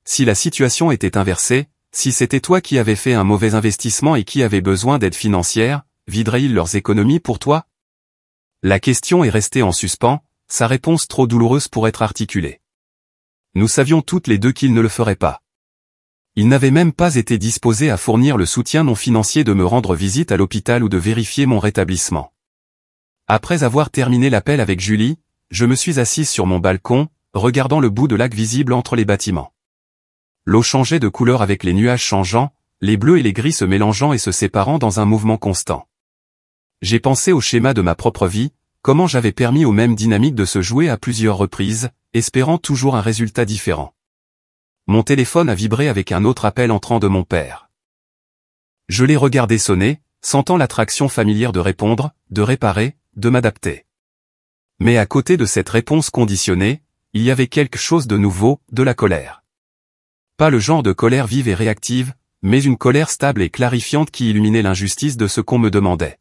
Si la situation était inversée, si c'était toi qui avais fait un mauvais investissement et qui avait besoin d'aide financière, videraient-ils leurs économies pour toi? La question est restée en suspens, sa réponse trop douloureuse pour être articulée. Nous savions toutes les deux qu'ils ne le feraient pas. Ils n'avaient même pas été disposés à fournir le soutien non financier de me rendre visite à l'hôpital ou de vérifier mon rétablissement. Après avoir terminé l'appel avec Julie, je me suis assise sur mon balcon, regardant le bout de lac visible entre les bâtiments. L'eau changeait de couleur avec les nuages changeants, les bleus et les gris se mélangeant et se séparant dans un mouvement constant. J'ai pensé au schéma de ma propre vie, comment j'avais permis aux mêmes dynamiques de se jouer à plusieurs reprises, espérant toujours un résultat différent. Mon téléphone a vibré avec un autre appel entrant de mon père. Je l'ai regardé sonner, sentant l'attraction familière de répondre, de réparer, de m'adapter. Mais à côté de cette réponse conditionnée, il y avait quelque chose de nouveau, de la colère. Pas le genre de colère vive et réactive, mais une colère stable et clarifiante qui illuminait l'injustice de ce qu'on me demandait.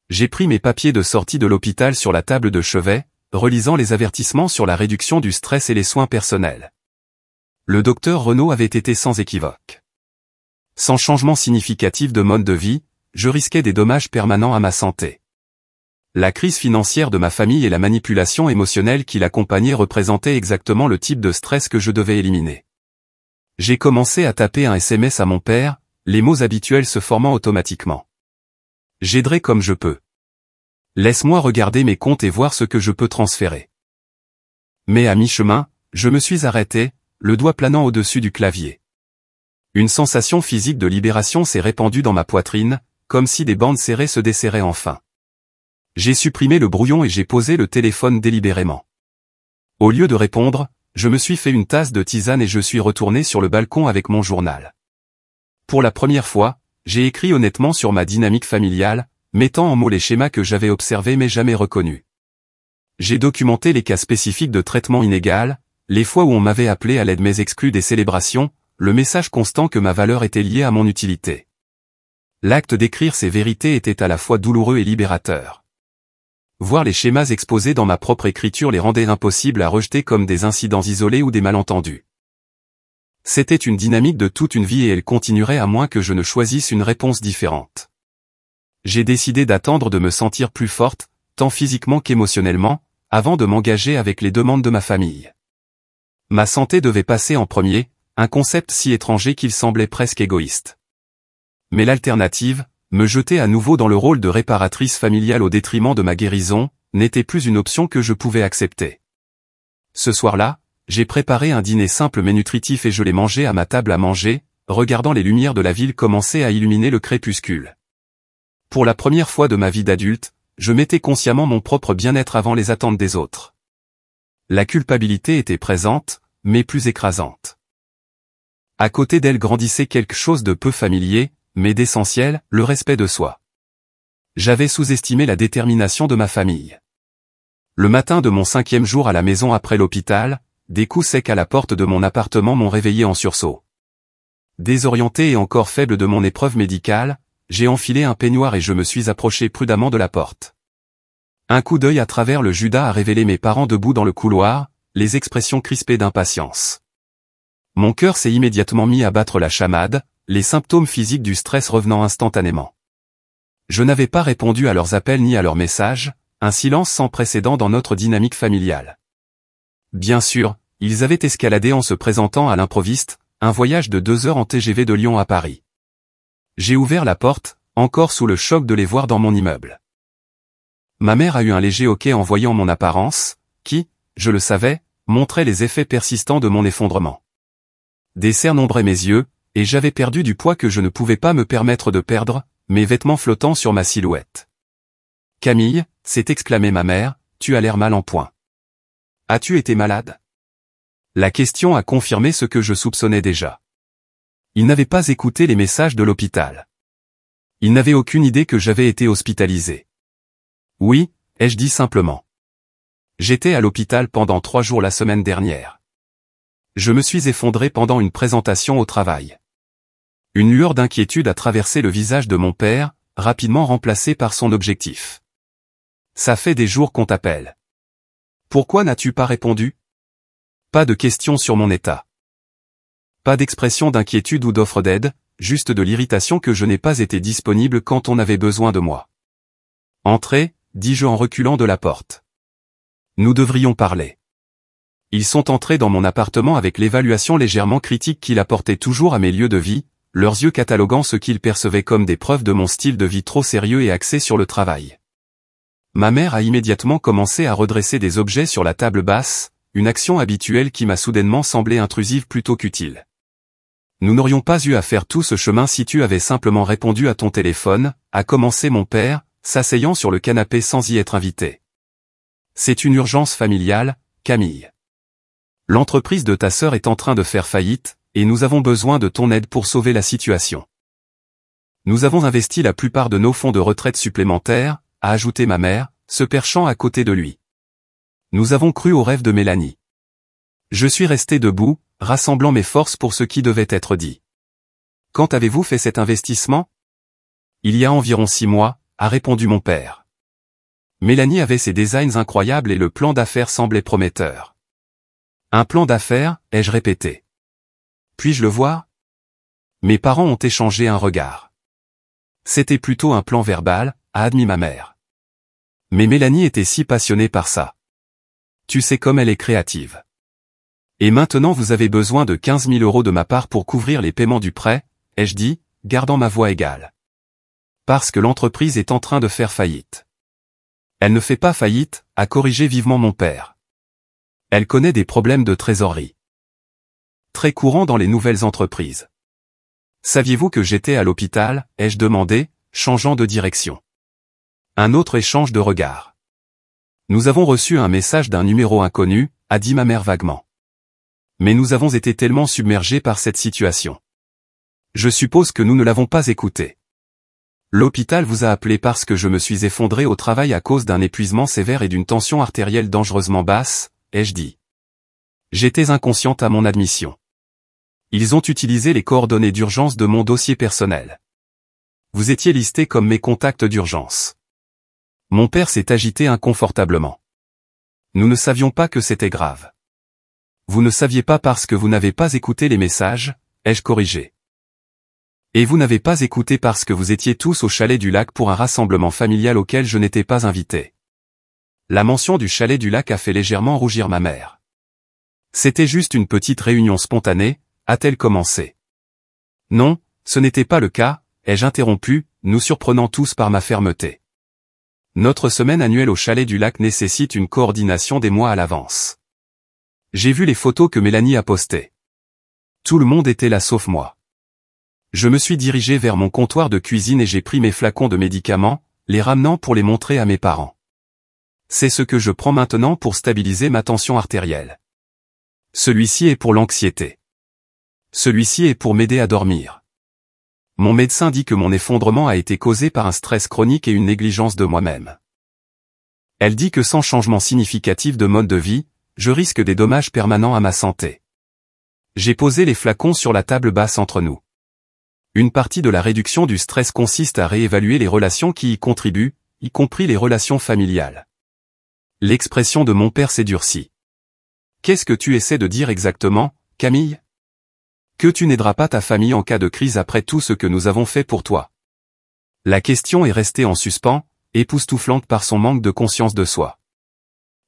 J'ai pris mes papiers de sortie de l'hôpital sur la table de chevet, relisant les avertissements sur la réduction du stress et les soins personnels. Le docteur Renaud avait été sans équivoque. Sans changement significatif de mode de vie, je risquais des dommages permanents à ma santé. La crise financière de ma famille et la manipulation émotionnelle qui l'accompagnait représentaient exactement le type de stress que je devais éliminer. J'ai commencé à taper un SMS à mon père, les mots habituels se formant automatiquement. J'aiderai comme je peux. Laisse-moi regarder mes comptes et voir ce que je peux transférer. Mais à mi-chemin, je me suis arrêté, le doigt planant au-dessus du clavier. Une sensation physique de libération s'est répandue dans ma poitrine, comme si des bandes serrées se desserraient enfin. J'ai supprimé le brouillon et j'ai posé le téléphone délibérément. Au lieu de répondre, je me suis fait une tasse de tisane et je suis retourné sur le balcon avec mon journal. Pour la première fois, j'ai écrit honnêtement sur ma dynamique familiale, mettant en mots les schémas que j'avais observés mais jamais reconnus. J'ai documenté les cas spécifiques de traitement inégal, les fois où on m'avait appelé à l'aide mais exclu des célébrations, le message constant que ma valeur était liée à mon utilité. L'acte d'écrire ces vérités était à la fois douloureux et libérateur. Voir les schémas exposés dans ma propre écriture les rendait impossibles à rejeter comme des incidents isolés ou des malentendus. C'était une dynamique de toute une vie et elle continuerait à moins que je ne choisisse une réponse différente. J'ai décidé d'attendre de me sentir plus forte, tant physiquement qu'émotionnellement, avant de m'engager avec les demandes de ma famille. Ma santé devait passer en premier, un concept si étranger qu'il semblait presque égoïste. Mais l'alternative, me jeter à nouveau dans le rôle de réparatrice familiale au détriment de ma guérison, n'était plus une option que je pouvais accepter. Ce soir-là, j'ai préparé un dîner simple mais nutritif et je l'ai mangé à ma table à manger, regardant les lumières de la ville commencer à illuminer le crépuscule. Pour la première fois de ma vie d'adulte, je mettais consciemment mon propre bien-être avant les attentes des autres. La culpabilité était présente, mais plus écrasante. À côté d'elle grandissait quelque chose de peu familier, mais d'essentiel, le respect de soi. J'avais sous-estimé la détermination de ma famille. Le matin de mon 5e jour à la maison après l'hôpital, des coups secs à la porte de mon appartement m'ont réveillé en sursaut. Désorienté et encore faible de mon épreuve médicale, j'ai enfilé un peignoir et je me suis approché prudemment de la porte. Un coup d'œil à travers le Judas a révélé mes parents debout dans le couloir, les expressions crispées d'impatience. Mon cœur s'est immédiatement mis à battre la chamade, les symptômes physiques du stress revenant instantanément. Je n'avais pas répondu à leurs appels ni à leurs messages, un silence sans précédent dans notre dynamique familiale. Bien sûr, ils avaient escaladé en se présentant à l'improviste, un voyage de 2 heures en TGV de Lyon à Paris. J'ai ouvert la porte, encore sous le choc de les voir dans mon immeuble. Ma mère a eu un léger hoquet en voyant mon apparence, qui, je le savais, montrait les effets persistants de mon effondrement. Des cernes ombraient mes yeux, et j'avais perdu du poids que je ne pouvais pas me permettre de perdre, mes vêtements flottant sur ma silhouette. « Camille », s'est exclamée ma mère, « tu as l'air mal en point. » As-tu été malade? La question a confirmé ce que je soupçonnais déjà. Il n'avait pas écouté les messages de l'hôpital. Il n'avait aucune idée que j'avais été hospitalisé. Oui, ai-je dit simplement. J'étais à l'hôpital pendant 3 jours la semaine dernière. Je me suis effondré pendant une présentation au travail. Une lueur d'inquiétude a traversé le visage de mon père, rapidement remplacé par son objectif. Ça fait des jours qu'on t'appelle. Pourquoi n'as-tu pas répondu? Pas de questions sur mon état. Pas d'expression d'inquiétude ou d'offre d'aide, juste de l'irritation que je n'ai pas été disponible quand on avait besoin de moi. Entrez, dis-je en reculant de la porte. Nous devrions parler. Ils sont entrés dans mon appartement avec l'évaluation légèrement critique qu'il apportait toujours à mes lieux de vie, leurs yeux cataloguant ce qu'ils percevaient comme des preuves de mon style de vie trop sérieux et axé sur le travail. Ma mère a immédiatement commencé à redresser des objets sur la table basse, une action habituelle qui m'a soudainement semblé intrusive plutôt qu'utile. Nous n'aurions pas eu à faire tout ce chemin si tu avais simplement répondu à ton téléphone, a commencé mon père, s'asseyant sur le canapé sans y être invité. C'est une urgence familiale, Camille. L'entreprise de ta sœur est en train de faire faillite, et nous avons besoin de ton aide pour sauver la situation. Nous avons investi la plupart de nos fonds de retraite supplémentaires, a ajouté ma mère, se perchant à côté de lui. Nous avons cru au rêve de Mélanie. Je suis resté debout, rassemblant mes forces pour ce qui devait être dit. Quand avez-vous fait cet investissement? Il y a environ 6 mois, a répondu mon père. Mélanie avait ses designs incroyables et le plan d'affaires semblait prometteur. Un plan d'affaires, ai-je répété. Puis-je le voir? Mes parents ont échangé un regard. C'était plutôt un plan verbal, a admis ma mère. Mais Mélanie était si passionnée par ça. Tu sais comme elle est créative. Et maintenant vous avez besoin de 15 000 € de ma part pour couvrir les paiements du prêt, ai-je dit, gardant ma voix égale. Parce que l'entreprise est en train de faire faillite. Elle ne fait pas faillite, a corrigé vivement mon père. Elle connaît des problèmes de trésorerie. Très courant dans les nouvelles entreprises. Saviez-vous que j'étais à l'hôpital, ai-je demandé, changeant de direction. Un autre échange de regards. Nous avons reçu un message d'un numéro inconnu, a dit ma mère vaguement. Mais nous avons été tellement submergés par cette situation. Je suppose que nous ne l'avons pas écouté. L'hôpital vous a appelé parce que je me suis effondré au travail à cause d'un épuisement sévère et d'une tension artérielle dangereusement basse, ai-je dit. J'étais inconsciente à mon admission. Ils ont utilisé les coordonnées d'urgence de mon dossier personnel. Vous étiez listé comme mes contacts d'urgence. Mon père s'est agité inconfortablement. Nous ne savions pas que c'était grave. Vous ne saviez pas parce que vous n'avez pas écouté les messages, ai-je corrigé. Et vous n'avez pas écouté parce que vous étiez tous au chalet du lac pour un rassemblement familial auquel je n'étais pas invité. La mention du chalet du lac a fait légèrement rougir ma mère. C'était juste une petite réunion spontanée, a-t-elle commencé. Non, ce n'était pas le cas, ai-je interrompu, nous surprenant tous par ma fermeté. Notre semaine annuelle au chalet du lac nécessite une coordination des mois à l'avance. J'ai vu les photos que Mélanie a postées. Tout le monde était là sauf moi. Je me suis dirigé vers mon comptoir de cuisine et j'ai pris mes flacons de médicaments, les ramenant pour les montrer à mes parents. C'est ce que je prends maintenant pour stabiliser ma tension artérielle. Celui-ci est pour l'anxiété. Celui-ci est pour m'aider à dormir. Mon médecin dit que mon effondrement a été causé par un stress chronique et une négligence de moi-même. Elle dit que sans changement significatif de mode de vie, je risque des dommages permanents à ma santé. J'ai posé les flacons sur la table basse entre nous. Une partie de la réduction du stress consiste à réévaluer les relations qui y contribuent, y compris les relations familiales. L'expression de mon père s'est durcie. Qu'est-ce que tu essaies de dire exactement, Camille? Que tu n'aideras pas ta famille en cas de crise après tout ce que nous avons fait pour toi. La question est restée en suspens, époustouflante par son manque de conscience de soi.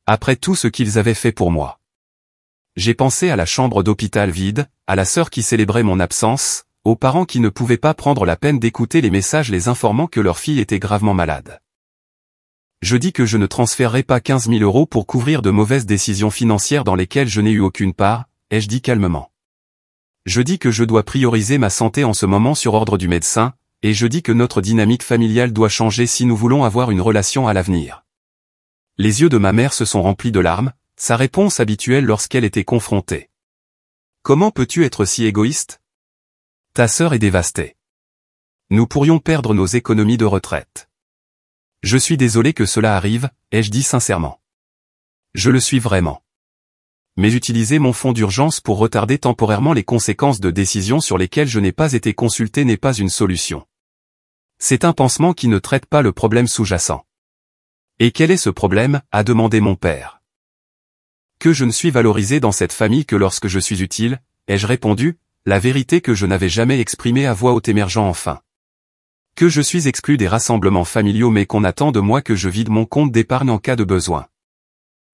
Après tout ce qu'ils avaient fait pour moi. J'ai pensé à la chambre d'hôpital vide, à la sœur qui célébrait mon absence, aux parents qui ne pouvaient pas prendre la peine d'écouter les messages les informant que leur fille était gravement malade. Je dis que je ne transférerai pas 15 000 € pour couvrir de mauvaises décisions financières dans lesquelles je n'ai eu aucune part, ai-je dit calmement. Je dis que je dois prioriser ma santé en ce moment sur ordre du médecin, et je dis que notre dynamique familiale doit changer si nous voulons avoir une relation à l'avenir. Les yeux de ma mère se sont remplis de larmes, sa réponse habituelle lorsqu'elle était confrontée. Comment peux-tu être si égoïste? Ta sœur est dévastée. Nous pourrions perdre nos économies de retraite. Je suis désolé que cela arrive, ai-je dit sincèrement. Je le suis vraiment. Mais utiliser mon fonds d'urgence pour retarder temporairement les conséquences de décisions sur lesquelles je n'ai pas été consulté n'est pas une solution. C'est un pansement qui ne traite pas le problème sous-jacent. Et quel est ce problème, a demandé mon père. Que je ne suis valorisé dans cette famille que lorsque je suis utile, ai-je répondu, la vérité que je n'avais jamais exprimée à voix haute émergeant enfin. Que je suis exclu des rassemblements familiaux mais qu'on attend de moi que je vide mon compte d'épargne en cas de besoin.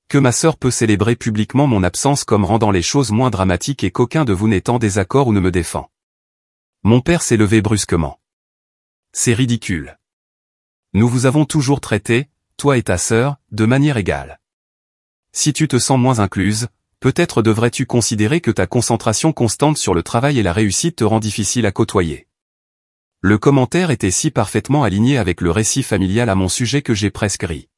Que ma sœur peut célébrer publiquement mon absence comme rendant les choses moins dramatiques et qu'aucun de vous n'est en désaccord ou ne me défend. Mon père s'est levé brusquement. C'est ridicule. Nous vous avons toujours traité, toi et ta sœur, de manière égale. Si tu te sens moins incluse, peut-être devrais-tu considérer que ta concentration constante sur le travail et la réussite te rend difficile à côtoyer. Le commentaire était si parfaitement aligné avec le récit familial à mon sujet que j'ai presque ri.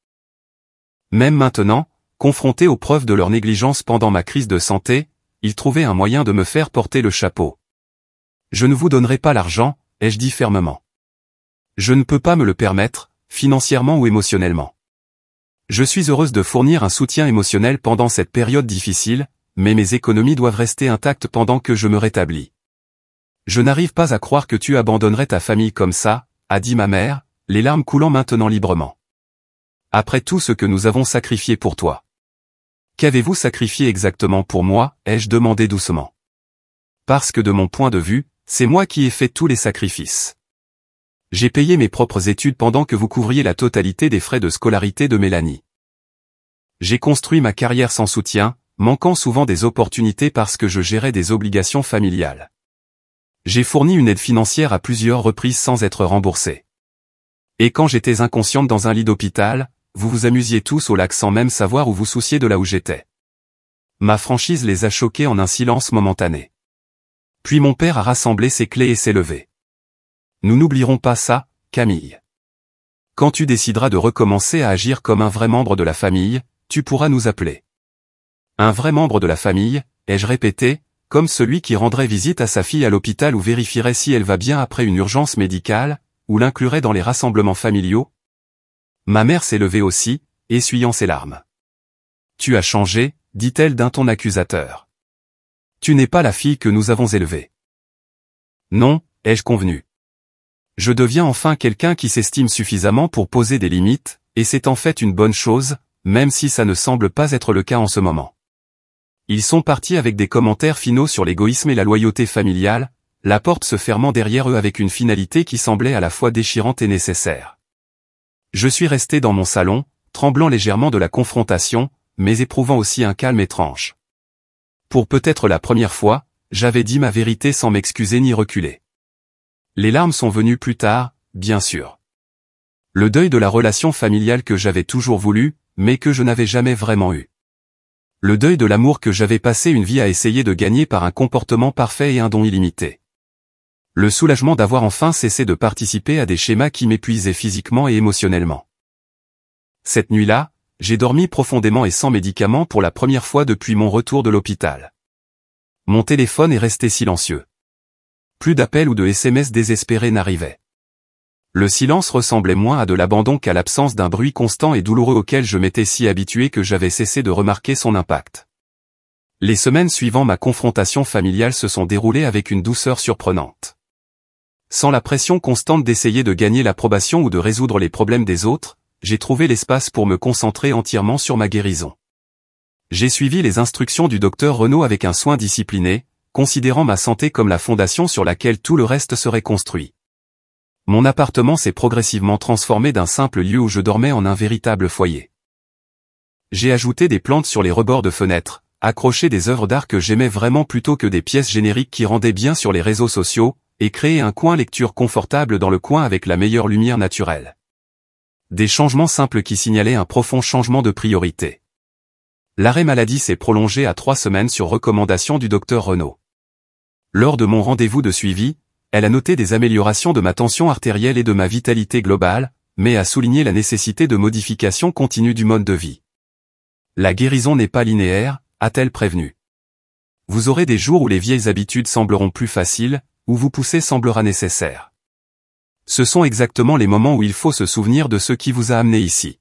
Même maintenant, confronté aux preuves de leur négligence pendant ma crise de santé, ils trouvaient un moyen de me faire porter le chapeau. Je ne vous donnerai pas l'argent, ai-je dit fermement. Je ne peux pas me le permettre, financièrement ou émotionnellement. Je suis heureuse de fournir un soutien émotionnel pendant cette période difficile, mais mes économies doivent rester intactes pendant que je me rétablis. Je n'arrive pas à croire que tu abandonnerais ta famille comme ça, a dit ma mère, les larmes coulant maintenant librement. Après tout ce que nous avons sacrifié pour toi. Qu'avez-vous sacrifié exactement pour moi, ai-je demandé doucement. Parce que de mon point de vue, c'est moi qui ai fait tous les sacrifices. J'ai payé mes propres études pendant que vous couvriez la totalité des frais de scolarité de Mélanie. J'ai construit ma carrière sans soutien, manquant souvent des opportunités parce que je gérais des obligations familiales. J'ai fourni une aide financière à plusieurs reprises sans être remboursé. Et quand j'étais inconsciente dans un lit d'hôpital, vous vous amusiez tous au lac sans même savoir ou vous soucier de là où j'étais. Ma franchise les a choqués en un silence momentané. Puis mon père a rassemblé ses clés et s'est levé. Nous n'oublierons pas ça, Camille. Quand tu décideras de recommencer à agir comme un vrai membre de la famille, tu pourras nous appeler. Un vrai membre de la famille, ai-je répété, comme celui qui rendrait visite à sa fille à l'hôpital ou vérifierait si elle va bien après une urgence médicale, ou l'inclurait dans les rassemblements familiaux? Ma mère s'est levée aussi, essuyant ses larmes. Tu as changé, dit-elle d'un ton accusateur. Tu n'es pas la fille que nous avons élevée. Non, ai-je convenu. Je deviens enfin quelqu'un qui s'estime suffisamment pour poser des limites, et c'est en fait une bonne chose, même si ça ne semble pas être le cas en ce moment. Ils sont partis avec des commentaires finaux sur l'égoïsme et la loyauté familiale, la porte se fermant derrière eux avec une finalité qui semblait à la fois déchirante et nécessaire. Je suis resté dans mon salon, tremblant légèrement de la confrontation, mais éprouvant aussi un calme étrange. Pour peut-être la première fois, j'avais dit ma vérité sans m'excuser ni reculer. Les larmes sont venues plus tard, bien sûr. Le deuil de la relation familiale que j'avais toujours voulu, mais que je n'avais jamais vraiment eu. Le deuil de l'amour que j'avais passé une vie à essayer de gagner par un comportement parfait et un don illimité. Le soulagement d'avoir enfin cessé de participer à des schémas qui m'épuisaient physiquement et émotionnellement. Cette nuit-là, j'ai dormi profondément et sans médicaments pour la première fois depuis mon retour de l'hôpital. Mon téléphone est resté silencieux. Plus d'appels ou de SMS désespérés n'arrivaient. Le silence ressemblait moins à de l'abandon qu'à l'absence d'un bruit constant et douloureux auquel je m'étais si habitué que j'avais cessé de remarquer son impact. Les semaines suivant ma confrontation familiale se sont déroulées avec une douceur surprenante. Sans la pression constante d'essayer de gagner l'approbation ou de résoudre les problèmes des autres, j'ai trouvé l'espace pour me concentrer entièrement sur ma guérison. J'ai suivi les instructions du docteur Renaud avec un soin discipliné, considérant ma santé comme la fondation sur laquelle tout le reste serait construit. Mon appartement s'est progressivement transformé d'un simple lieu où je dormais en un véritable foyer. J'ai ajouté des plantes sur les rebords de fenêtres, accroché des œuvres d'art que j'aimais vraiment plutôt que des pièces génériques qui rendaient bien sur les réseaux sociaux, et créé un coin lecture confortable dans le coin avec la meilleure lumière naturelle. Des changements simples qui signalaient un profond changement de priorité. L'arrêt maladie s'est prolongé à 3 semaines sur recommandation du docteur Renaud. Lors de mon rendez-vous de suivi, elle a noté des améliorations de ma tension artérielle et de ma vitalité globale, mais a souligné la nécessité de modification continue du mode de vie. La guérison n'est pas linéaire, a-t-elle prévenu. Vous aurez des jours où les vieilles habitudes sembleront plus faciles, où vous pousser semblera nécessaire. Ce sont exactement les moments où il faut se souvenir de ce qui vous a amené ici.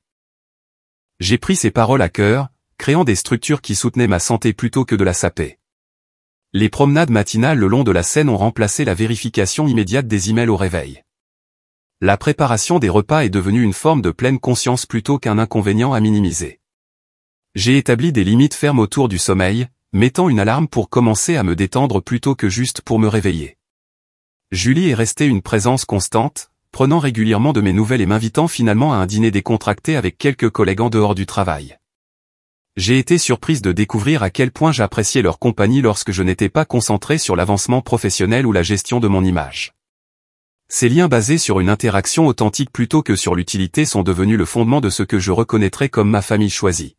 J'ai pris ces paroles à cœur, créant des structures qui soutenaient ma santé plutôt que de la saper. Les promenades matinales le long de la Seine ont remplacé la vérification immédiate des emails au réveil. La préparation des repas est devenue une forme de pleine conscience plutôt qu'un inconvénient à minimiser. J'ai établi des limites fermes autour du sommeil, mettant une alarme pour commencer à me détendre plutôt que juste pour me réveiller. Julie est restée une présence constante, prenant régulièrement de mes nouvelles et m'invitant finalement à un dîner décontracté avec quelques collègues en dehors du travail. J'ai été surprise de découvrir à quel point j'appréciais leur compagnie lorsque je n'étais pas concentré sur l'avancement professionnel ou la gestion de mon image. Ces liens basés sur une interaction authentique plutôt que sur l'utilité sont devenus le fondement de ce que je reconnaîtrais comme ma famille choisie.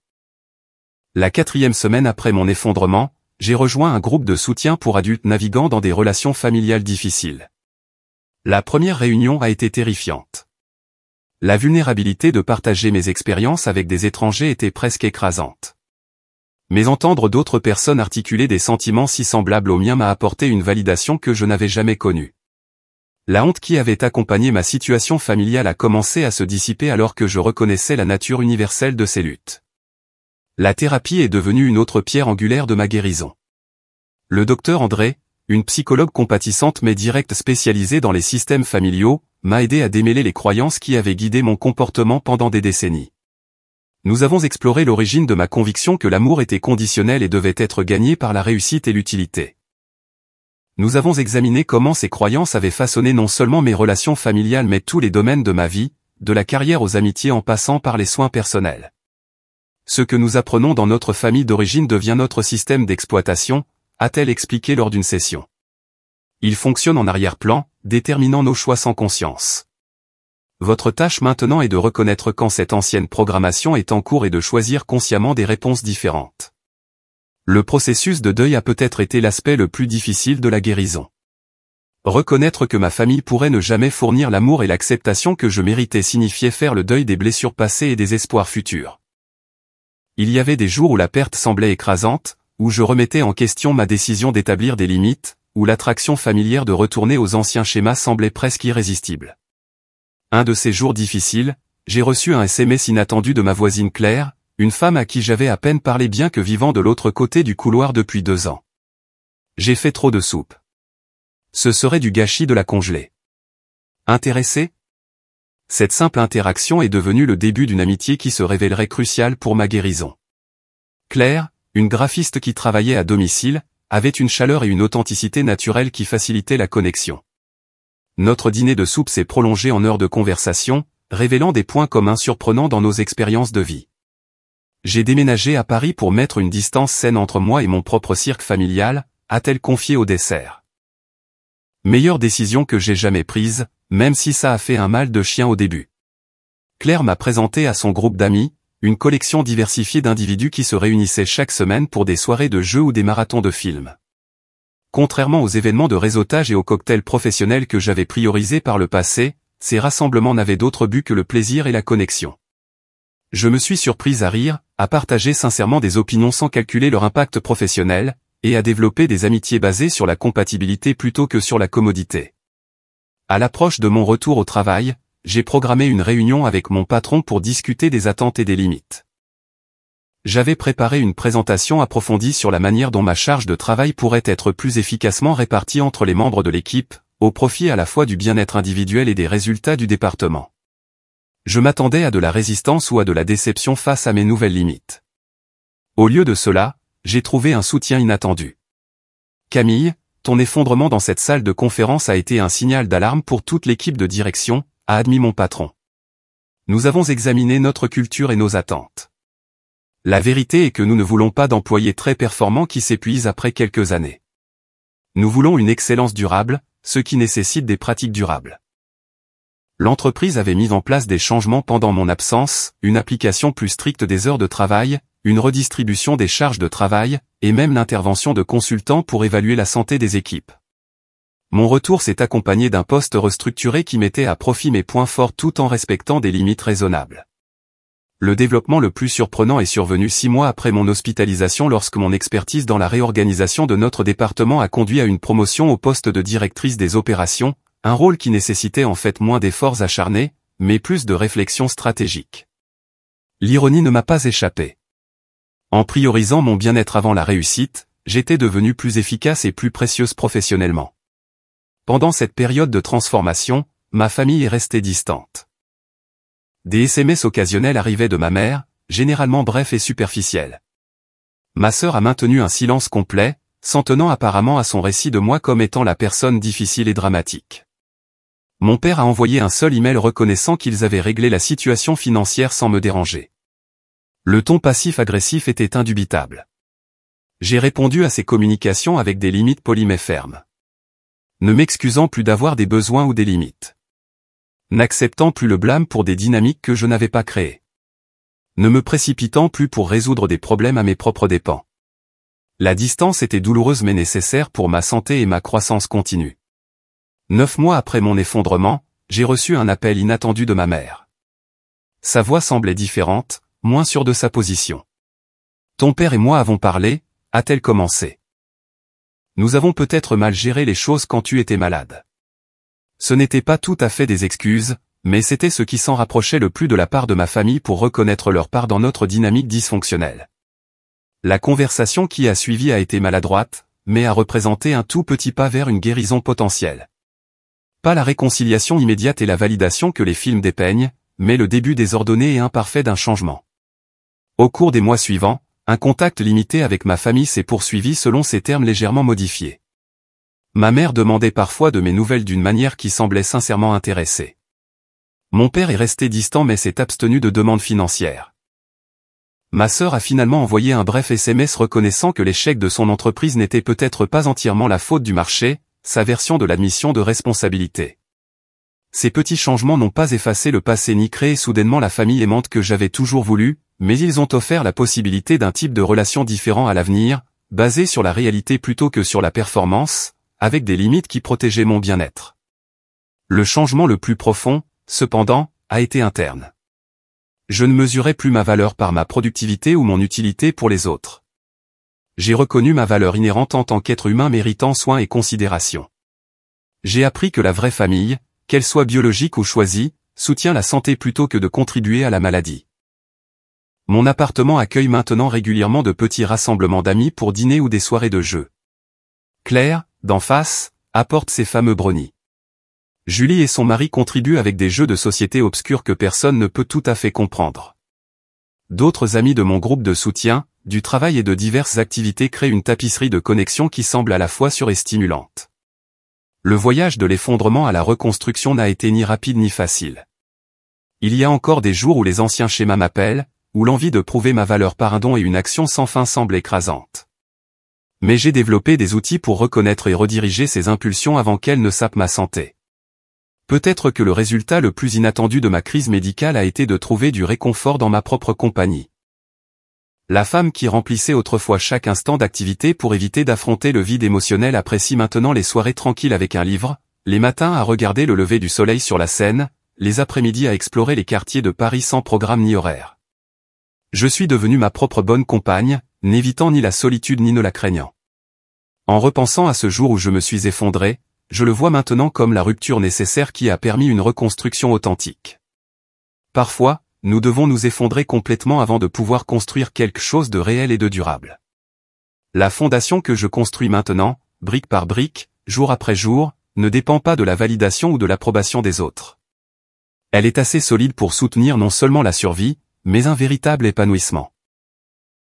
La 4e semaine après mon effondrement, j'ai rejoint un groupe de soutien pour adultes naviguant dans des relations familiales difficiles. La première réunion a été terrifiante. La vulnérabilité de partager mes expériences avec des étrangers était presque écrasante. Mais entendre d'autres personnes articuler des sentiments si semblables aux miens m'a apporté une validation que je n'avais jamais connue. La honte qui avait accompagné ma situation familiale a commencé à se dissiper alors que je reconnaissais la nature universelle de ces luttes. La thérapie est devenue une autre pierre angulaire de ma guérison. Le docteur André, une psychologue compatissante mais directe spécialisée dans les systèmes familiaux, m'a aidé à démêler les croyances qui avaient guidé mon comportement pendant des décennies. Nous avons exploré l'origine de ma conviction que l'amour était conditionnel et devait être gagné par la réussite et l'utilité. Nous avons examiné comment ces croyances avaient façonné non seulement mes relations familiales mais tous les domaines de ma vie, de la carrière aux amitiés en passant par les soins personnels. Ce que nous apprenons dans notre famille d'origine devient notre système d'exploitation, a-t-elle expliqué lors d'une session. Il fonctionne en arrière-plan, déterminant nos choix sans conscience. Votre tâche maintenant est de reconnaître quand cette ancienne programmation est en cours et de choisir consciemment des réponses différentes. Le processus de deuil a peut-être été l'aspect le plus difficile de la guérison. Reconnaître que ma famille pourrait ne jamais fournir l'amour et l'acceptation que je méritais signifiait faire le deuil des blessures passées et des espoirs futurs. Il y avait des jours où la perte semblait écrasante, où je remettais en question ma décision d'établir des limites, où l'attraction familière de retourner aux anciens schémas semblait presque irrésistible. Un de ces jours difficiles, j'ai reçu un SMS inattendu de ma voisine Claire, une femme à qui j'avais à peine parlé bien que vivant de l'autre côté du couloir depuis 2 ans. J'ai fait trop de soupe. Ce serait du gâchis de la congeler. Intéressé ? Cette simple interaction est devenue le début d'une amitié qui se révélerait cruciale pour ma guérison. Claire, une graphiste qui travaillait à domicile, avait une chaleur et une authenticité naturelle qui facilitaient la connexion. Notre dîner de soupe s'est prolongé en heures de conversation, révélant des points communs surprenants dans nos expériences de vie. J'ai déménagé à Paris pour mettre une distance saine entre moi et mon propre cirque familial, a-t-elle confié au dessert. Meilleure décision que j'ai jamais prise, même si ça a fait un mal de chien au début. Claire m'a présenté à son groupe d'amis, une collection diversifiée d'individus qui se réunissaient chaque semaine pour des soirées de jeux ou des marathons de films. Contrairement aux événements de réseautage et aux cocktails professionnels que j'avais priorisés par le passé, ces rassemblements n'avaient d'autre but que le plaisir et la connexion. Je me suis surprise à rire, à partager sincèrement des opinions sans calculer leur impact professionnel, et à développer des amitiés basées sur la compatibilité plutôt que sur la commodité. À l'approche de mon retour au travail, j'ai programmé une réunion avec mon patron pour discuter des attentes et des limites. J'avais préparé une présentation approfondie sur la manière dont ma charge de travail pourrait être plus efficacement répartie entre les membres de l'équipe, au profit à la fois du bien-être individuel et des résultats du département. Je m'attendais à de la résistance ou à de la déception face à mes nouvelles limites. Au lieu de cela, j'ai trouvé un soutien inattendu. Camille, ton effondrement dans cette salle de conférence a été un signal d'alarme pour toute l'équipe de direction, a admis mon patron. Nous avons examiné notre culture et nos attentes. La vérité est que nous ne voulons pas d'employés très performants qui s'épuisent après quelques années. Nous voulons une excellence durable, ce qui nécessite des pratiques durables. L'entreprise avait mis en place des changements pendant mon absence, une application plus stricte des heures de travail, une redistribution des charges de travail, et même l'intervention de consultants pour évaluer la santé des équipes. Mon retour s'est accompagné d'un poste restructuré qui mettait à profit mes points forts tout en respectant des limites raisonnables. Le développement le plus surprenant est survenu 6 mois après mon hospitalisation lorsque mon expertise dans la réorganisation de notre département a conduit à une promotion au poste de directrice des opérations, un rôle qui nécessitait en fait moins d'efforts acharnés, mais plus de réflexion stratégique. L'ironie ne m'a pas échappé. En priorisant mon bien-être avant la réussite, j'étais devenue plus efficace et plus précieuse professionnellement. Pendant cette période de transformation, ma famille est restée distante. Des SMS occasionnels arrivaient de ma mère, généralement brefs et superficiels. Ma sœur a maintenu un silence complet, s'en tenant apparemment à son récit de moi comme étant la personne difficile et dramatique. Mon père a envoyé un seul email reconnaissant qu'ils avaient réglé la situation financière sans me déranger. Le ton passif-agressif était indubitable. J'ai répondu à ces communications avec des limites polies mais fermes. Ne m'excusant plus d'avoir des besoins ou des limites. N'acceptant plus le blâme pour des dynamiques que je n'avais pas créées. Ne me précipitant plus pour résoudre des problèmes à mes propres dépens. La distance était douloureuse mais nécessaire pour ma santé et ma croissance continue. 9 mois après mon effondrement, j'ai reçu un appel inattendu de ma mère. Sa voix semblait différente, moins sûre de sa position. « Ton père et moi avons parlé », a-t-elle commencé. « Nous avons peut-être mal géré les choses quand tu étais malade. » Ce n'était pas tout à fait des excuses, mais c'était ce qui s'en rapprochait le plus de la part de ma famille pour reconnaître leur part dans notre dynamique dysfonctionnelle. La conversation qui a suivi a été maladroite, mais a représenté un tout petit pas vers une guérison potentielle. Pas la réconciliation immédiate et la validation que les films dépeignent, mais le début désordonné et imparfait d'un changement. Au cours des mois suivants, un contact limité avec ma famille s'est poursuivi selon ces termes légèrement modifiés. Ma mère demandait parfois de mes nouvelles d'une manière qui semblait sincèrement intéressée. Mon père est resté distant mais s'est abstenu de demandes financières. Ma sœur a finalement envoyé un bref SMS reconnaissant que l'échec de son entreprise n'était peut-être pas entièrement la faute du marché, sa version de l'admission de responsabilité. Ces petits changements n'ont pas effacé le passé ni créé soudainement la famille aimante que j'avais toujours voulu, mais ils ont offert la possibilité d'un type de relation différent à l'avenir, basé sur la réalité plutôt que sur la performance, avec des limites qui protégeaient mon bien-être. Le changement le plus profond, cependant, a été interne. Je ne mesurais plus ma valeur par ma productivité ou mon utilité pour les autres. J'ai reconnu ma valeur inhérente en tant qu'être humain méritant soin et considération. J'ai appris que la vraie famille, qu'elle soit biologique ou choisie, soutient la santé plutôt que de contribuer à la maladie. Mon appartement accueille maintenant régulièrement de petits rassemblements d'amis pour dîner ou des soirées de jeux. Claire, d'en face, apporte ses fameux brownies. Julie et son mari contribuent avec des jeux de société obscurs que personne ne peut tout à fait comprendre. D'autres amis de mon groupe de soutien, du travail et de diverses activités créent une tapisserie de connexions qui semble à la fois sûre et stimulante. Le voyage de l'effondrement à la reconstruction n'a été ni rapide ni facile. Il y a encore des jours où les anciens schémas m'appellent, où l'envie de prouver ma valeur par un don et une action sans fin semble écrasante. Mais j'ai développé des outils pour reconnaître et rediriger ces impulsions avant qu'elles ne sapent ma santé. Peut-être que le résultat le plus inattendu de ma crise médicale a été de trouver du réconfort dans ma propre compagnie. La femme qui remplissait autrefois chaque instant d'activité pour éviter d'affronter le vide émotionnel apprécie maintenant les soirées tranquilles avec un livre, les matins à regarder le lever du soleil sur la Seine, les après-midi à explorer les quartiers de Paris sans programme ni horaire. Je suis devenue ma propre bonne compagne, n'évitant ni la solitude ni ne la craignant. En repensant à ce jour où je me suis effondré, je le vois maintenant comme la rupture nécessaire qui a permis une reconstruction authentique. Parfois, nous devons nous effondrer complètement avant de pouvoir construire quelque chose de réel et de durable. La fondation que je construis maintenant, brique par brique, jour après jour, ne dépend pas de la validation ou de l'approbation des autres. Elle est assez solide pour soutenir non seulement la survie, mais un véritable épanouissement.